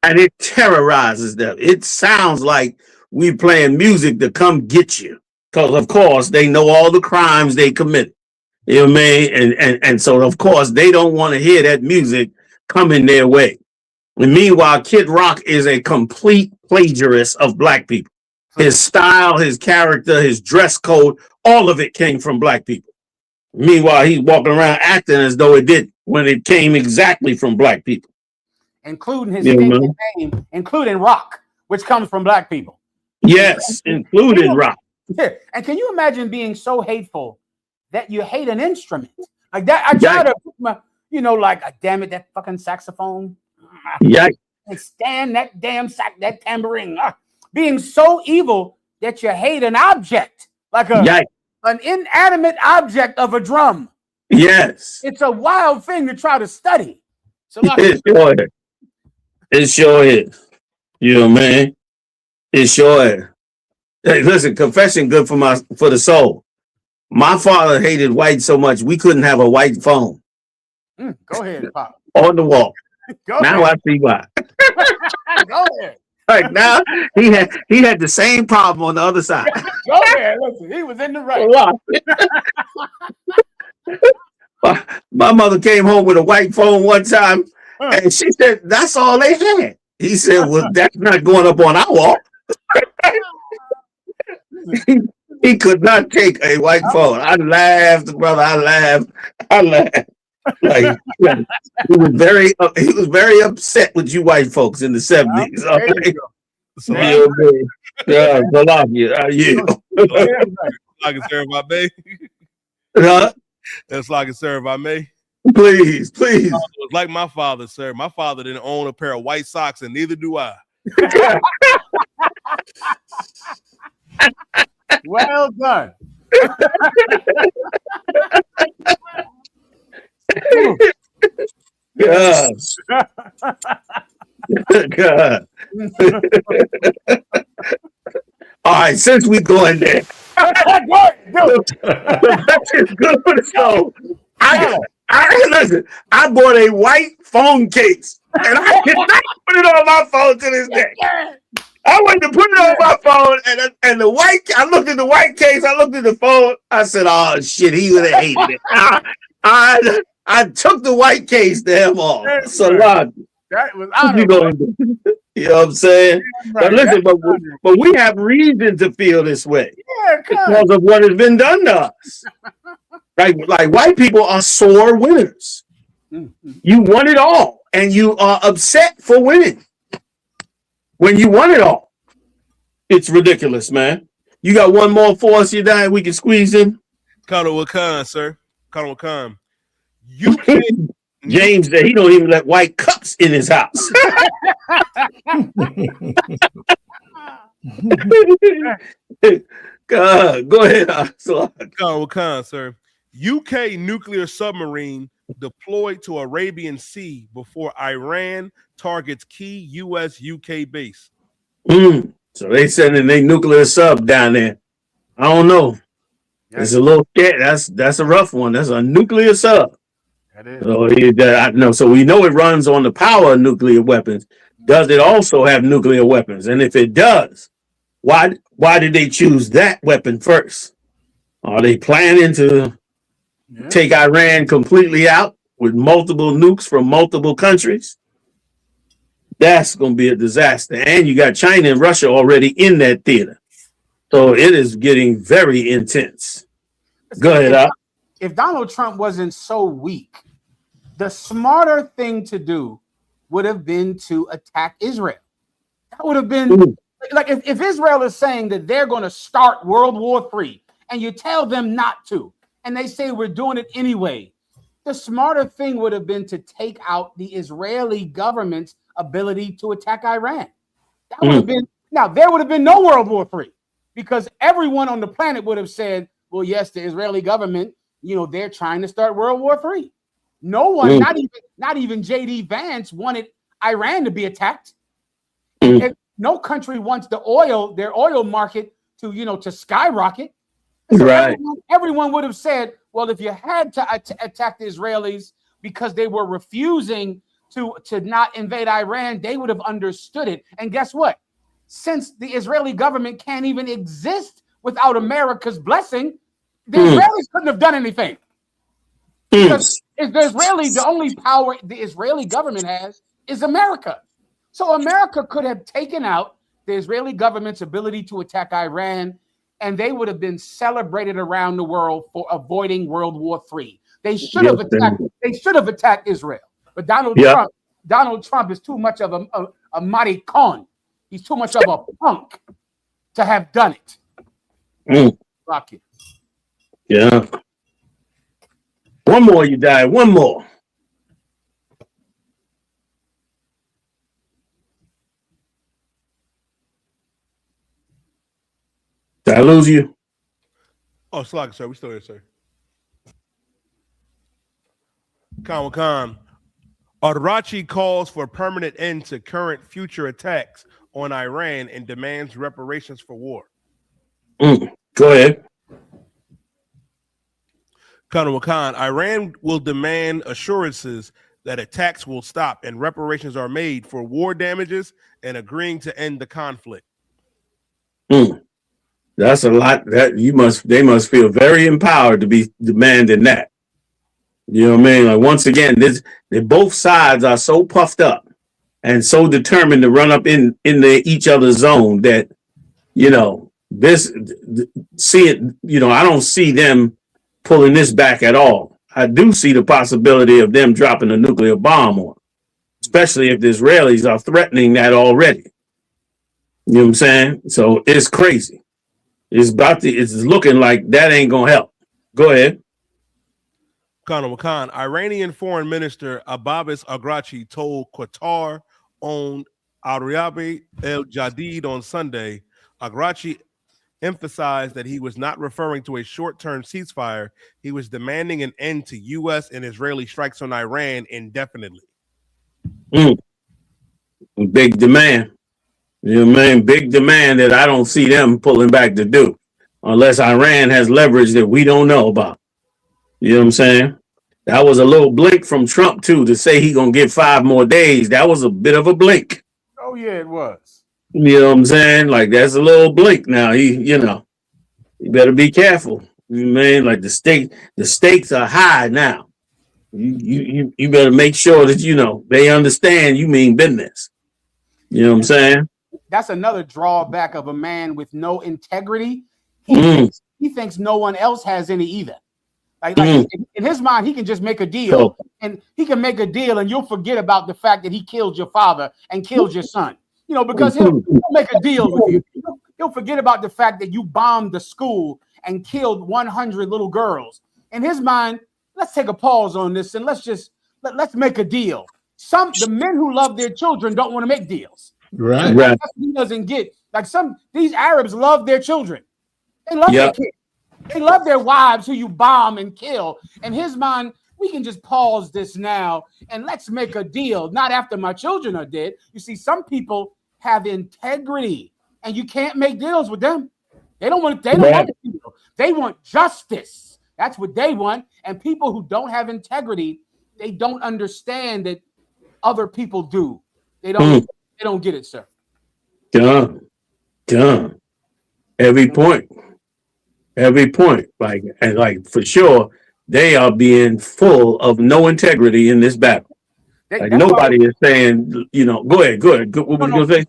And it terrorizes them. It sounds like we playing music to come get you. Because of course they know all the crimes they committed. You know what I mean? And so of course they don't want to hear that music coming their way. And meanwhile, Kid Rock is a complete plagiarist of black people. His style, his character, his dress code, all of it came from black people. Meanwhile, he's walking around acting as though it did, when it came exactly from black people. Including his name, including rock, which comes from black people. Yes, including rock. Yeah. And can you imagine being so hateful that you hate an instrument? Like that, I try to put my, damn it, that fucking saxophone. Yeah. And stand that damn that tambourine. Being so evil that you hate an object, like an inanimate object of a drum. Yes. It's a wild thing to try to study. So it sure is. You know, man. It sure is. Hey, listen, confession good for the soul. My father hated white so much we couldn't have a white phone. Go ahead, Pop. On the wall. Now I see why. Go ahead. Like now he had the same problem on the other side. Go ahead. Listen, he was in the right. My mother came home with a white phone one time, and she said, "That's all they had." He said, "Well, that's not going up on our wall." He could not take a white phone. I laughed, brother. I laughed. Like he was very upset with you white folks in the 70s. So yeah, you. I can serve my bay. That's like it, sir, if I may. Please. It's like my father, sir. My father didn't own a pair of white socks, and neither do I. Well done. God. God. All right, since we going there, that's good for the show. Listen. I bought a white phone case, and I cannot put it on my phone to this day. I went to put it on my phone, and the white. I looked at the white case. I looked at the phone. I said, "Oh shit, he would have hated it." I took the white case to him off. Salad. That was You know what I'm saying? Right. But listen, but we have reason to feel this way because of what has been done to us. Like white people are sore winners. You won it all, and you are upset for winning. When you won it all, it's ridiculous, man. You got one more for us, you die. We can squeeze in. Colonel Wakan, sir. Colonel Wakan. You can't. James said he don't even let white cups in his house. Go ahead. Colonel Wakan, sir. UK nuclear submarine deployed to Arabian Sea before Iran targets key U.S.-UK base. So they sending their nuclear sub down there. I don't know. It's a little that's a rough one. That's a nuclear sub. That is. So we know it runs on the power of nuclear weapons. Does it also have nuclear weapons? And if it does, why did they choose that weapon first? Are they planning to take Iran completely out with multiple nukes from multiple countries? That's going to be a disaster. And you got China and Russia already in that theater. So it is getting very intense. Go ahead, if Donald Trump wasn't so weak, the smarter thing to do would have been to attack Israel. That would have been like if Israel is saying that they're going to start World War III and you tell them not to, and they say we're doing it anyway, the smarter thing would have been to take out the Israeli government's ability to attack Iran. That would have been, now there would have been no World War III because everyone on the planet would have said, well, yes, the Israeli government, they're trying to start World War III. No one, not even JD Vance wanted Iran to be attacked. No country wants their oil market to skyrocket. So everyone would have said, well, if you had to attack the Israelis because they were refusing to not invade Iran, they would have understood it. And guess what? Since the Israeli government can't even exist without America's blessing, the Israelis couldn't have done anything. Because the only power the Israeli government has is America. So America could have taken out the Israeli government's ability to attack Iran, and they would have been celebrated around the world for avoiding World War III. They should have attacked Israel. But Donald Trump is too much of a maricon. He's too much of a punk to have done it. Fuck it. Yeah. One more, you die. One more. Did I lose you? Oh, Slug, sir. We still here, sir. Khan. Arachi calls for permanent end to current future attacks on Iran and demands reparations for war. Go ahead. Colonel Khan, Iran will demand assurances that attacks will stop and reparations are made for war damages and agreeing to end the conflict. That's a lot. They must feel very empowered to be demanding that. You know what I mean? Like, once again, both sides are so puffed up and so determined to run up in each other's zone that, you know, I don't see them pulling this back at all. I do see the possibility of them dropping a nuclear bomb on, especially if the Israelis are threatening that already. You know what I'm saying? So it's crazy. It's looking like that ain't gonna help. Go ahead. Khan, Iranian Foreign Minister Abbas Araghchi told Qatar-owned Al-Riyadh El-Jadid on Sunday. Araghchi emphasized that he was not referring to a short-term ceasefire. He was demanding an end to U.S. and Israeli strikes on Iran indefinitely. Big demand. You know what I mean? Big demand that I don't see them pulling back to do, unless Iran has leverage that we don't know about. You know what I'm saying? That was a little blink from Trump, too, to say he gonna get 5 more days. That was a bit of a blink. Oh, yeah, it was. You know what I'm saying? Like, that's a little blink now. You better be careful. You know what I mean? Like, the stakes are high now. You better make sure that, they understand you mean business. You know what I'm saying? That's another drawback of a man with no integrity. He thinks no one else has any either. Like in his mind, he can just make a deal, and he can make a deal, and you'll forget about the fact that he killed your father and killed your son. Because he'll make a deal with you. He'll forget about the fact that you bombed the school and killed 100 little girls. In his mind, let's take a pause on this and let's make a deal. The men who love their children don't want to make deals. Right. That's what he doesn't get. Like these Arabs love their children. They love their kids. They love their wives who you bomb and kill. In his mind, we can just pause this now and let's make a deal. Not after my children are dead. You see, some people have integrity, and you can't make deals with them. They don't want a deal. They want justice. That's what they want. And people who don't have integrity, they don't understand that other people do. They don't get it, sir. Done. Every point. Like for sure, they are being full of no integrity in this battle. Nobody is saying, go ahead. What were you going to say?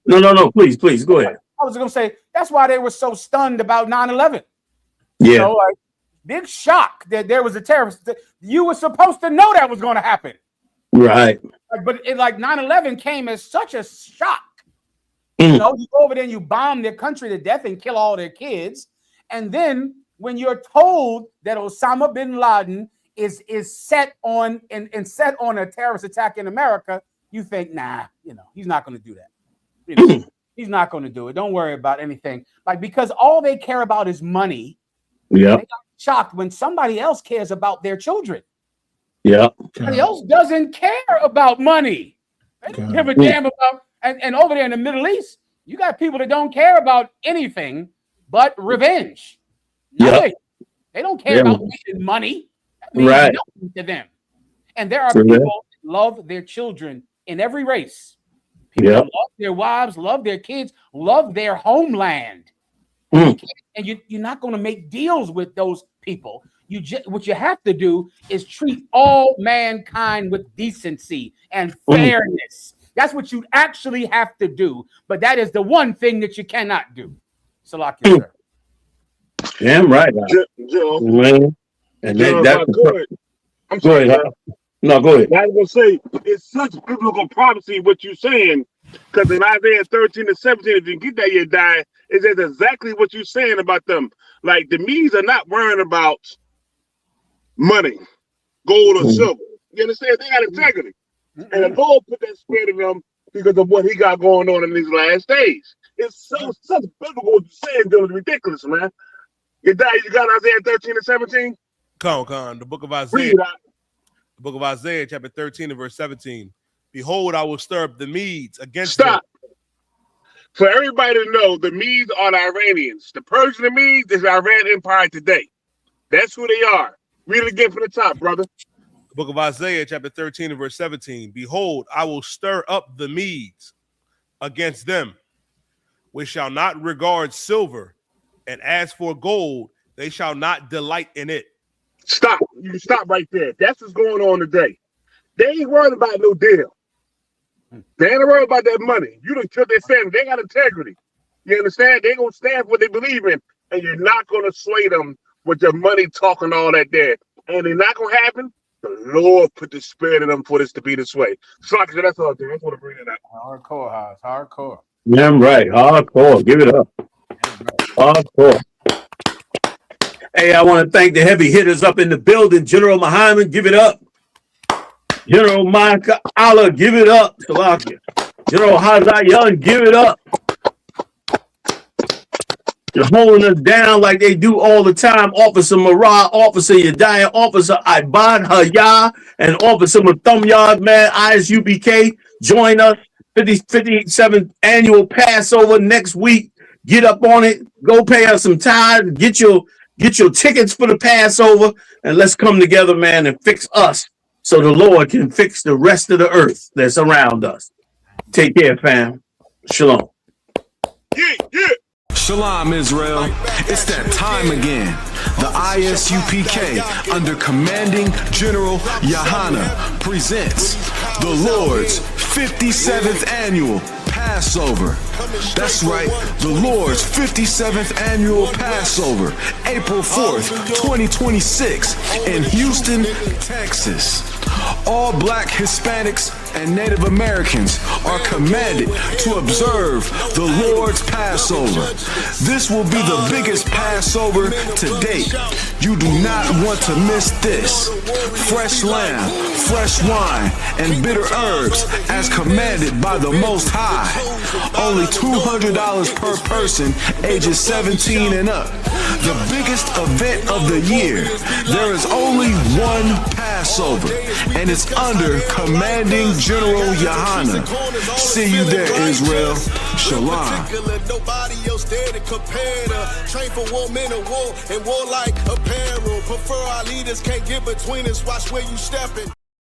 No, please, go ahead. I was going to say, that's why they were so stunned about 9/11. Yeah. Big shock that there was a terrorist. You were supposed to know that was going to happen. Right. But 9/11 came as such a shock. You go over there and you bomb their country to death and kill all their kids. And then when you're told that Osama bin Laden is set on a terrorist attack in America, you think, he's not going to do that. He's not going to do it. Don't worry about anything. Because all they care about is money. Yeah. They got shocked when somebody else cares about their children. Yeah. Somebody else doesn't care about money. They don't give a damn about. And over there in the Middle East, you got people that don't care about anything but revenge. Nothing. They don't care about making money. That means nothing to them. And there are people that love their children in every race. People that love their wives, love their kids, love their homeland. And you're not going to make deals with those people. What you have to do is treat all mankind with decency and fairness. That's what you actually have to do. But that is the one thing that you cannot do. Salakia, sir. Damn right. Joe. And Joe, go ahead. I'm sorry. Go ahead. No, go ahead. I was going to say, it's such biblical prophecy what you're saying, because in Isaiah 13 and 17, if you get that, you die. It says exactly what you're saying about them. Like, the Medes are not worrying about money, gold or silver. You understand? They got integrity. And the Lord put that spirit in them because of what he got going on in these last days. It's such biblical what you're saying, dude. It's ridiculous, man. You got Isaiah 13 and 17? Con, the book of Isaiah. The book of Isaiah, chapter 13 and verse 17. Behold, I will stir up the Medes against them. For everybody to know, the Medes are the Iranians. The Persian Medes is the Iran Empire today. That's who they are. Read it again from the top, brother. Book of Isaiah, chapter 13 and verse 17. Behold, I will stir up the Medes against them, which shall not regard silver, and as for gold, they shall not delight in it. Stop. You can stop right there. That's what's going on today. They ain't worried about no deal. They ain't worried about that money. You done killed their family. They got integrity. You understand? They gonna stand for what they believe in, and you're not gonna sway them with your money talking all that there. And it's not gonna happen. The Lord put the spirit in them for this to be this way. So that's all, dude. I just want to bring it up. Hardcore, House. Hardcore. Yeah, I'm right. Hardcore. Give it up. Hardcore. Hey, I want to thank the heavy hitters up in the building. General Muhammad, give it up. General Micah Allah, give it up. Salakia. General Hazayan, give it up. They're holding us down like they do all the time. Officer Marah, Officer Yediah, Officer Ibad Hayah, and Officer Mathumyad, man, I.S.U.P.K. Join us. 57th annual Passover next week. Get up on it. Go pay us some tithes. Get your tickets for the Passover, and let's come together, man, and fix us so the Lord can fix the rest of the earth that's around us. Take care, fam. Shalom. Shalom, Israel. It's that time again. The I.S.U.P.K. under Commanding General YAHANNA presents the Lord's 57th annual Passover. That's right, the Lord's 57th annual Passover, April 4th, 2026 in Houston, Texas. All Black, Hispanics, and Native Americans are commanded to observe the Lord's Passover. This will be the biggest Passover to date. You do not want to miss this. Fresh lamb, fresh wine, and bitter herbs as commanded by the Most High. Only $200 per person, ages 17 and up. The biggest event of the year. There is only one Passover, and it's under Commanding General YAHANNA. See you there, Israel. Shalom. Nobody else there to compare to. Train for war, men of war, and war like apparel. Prefer our leaders, can't get between us. Watch where you stepping.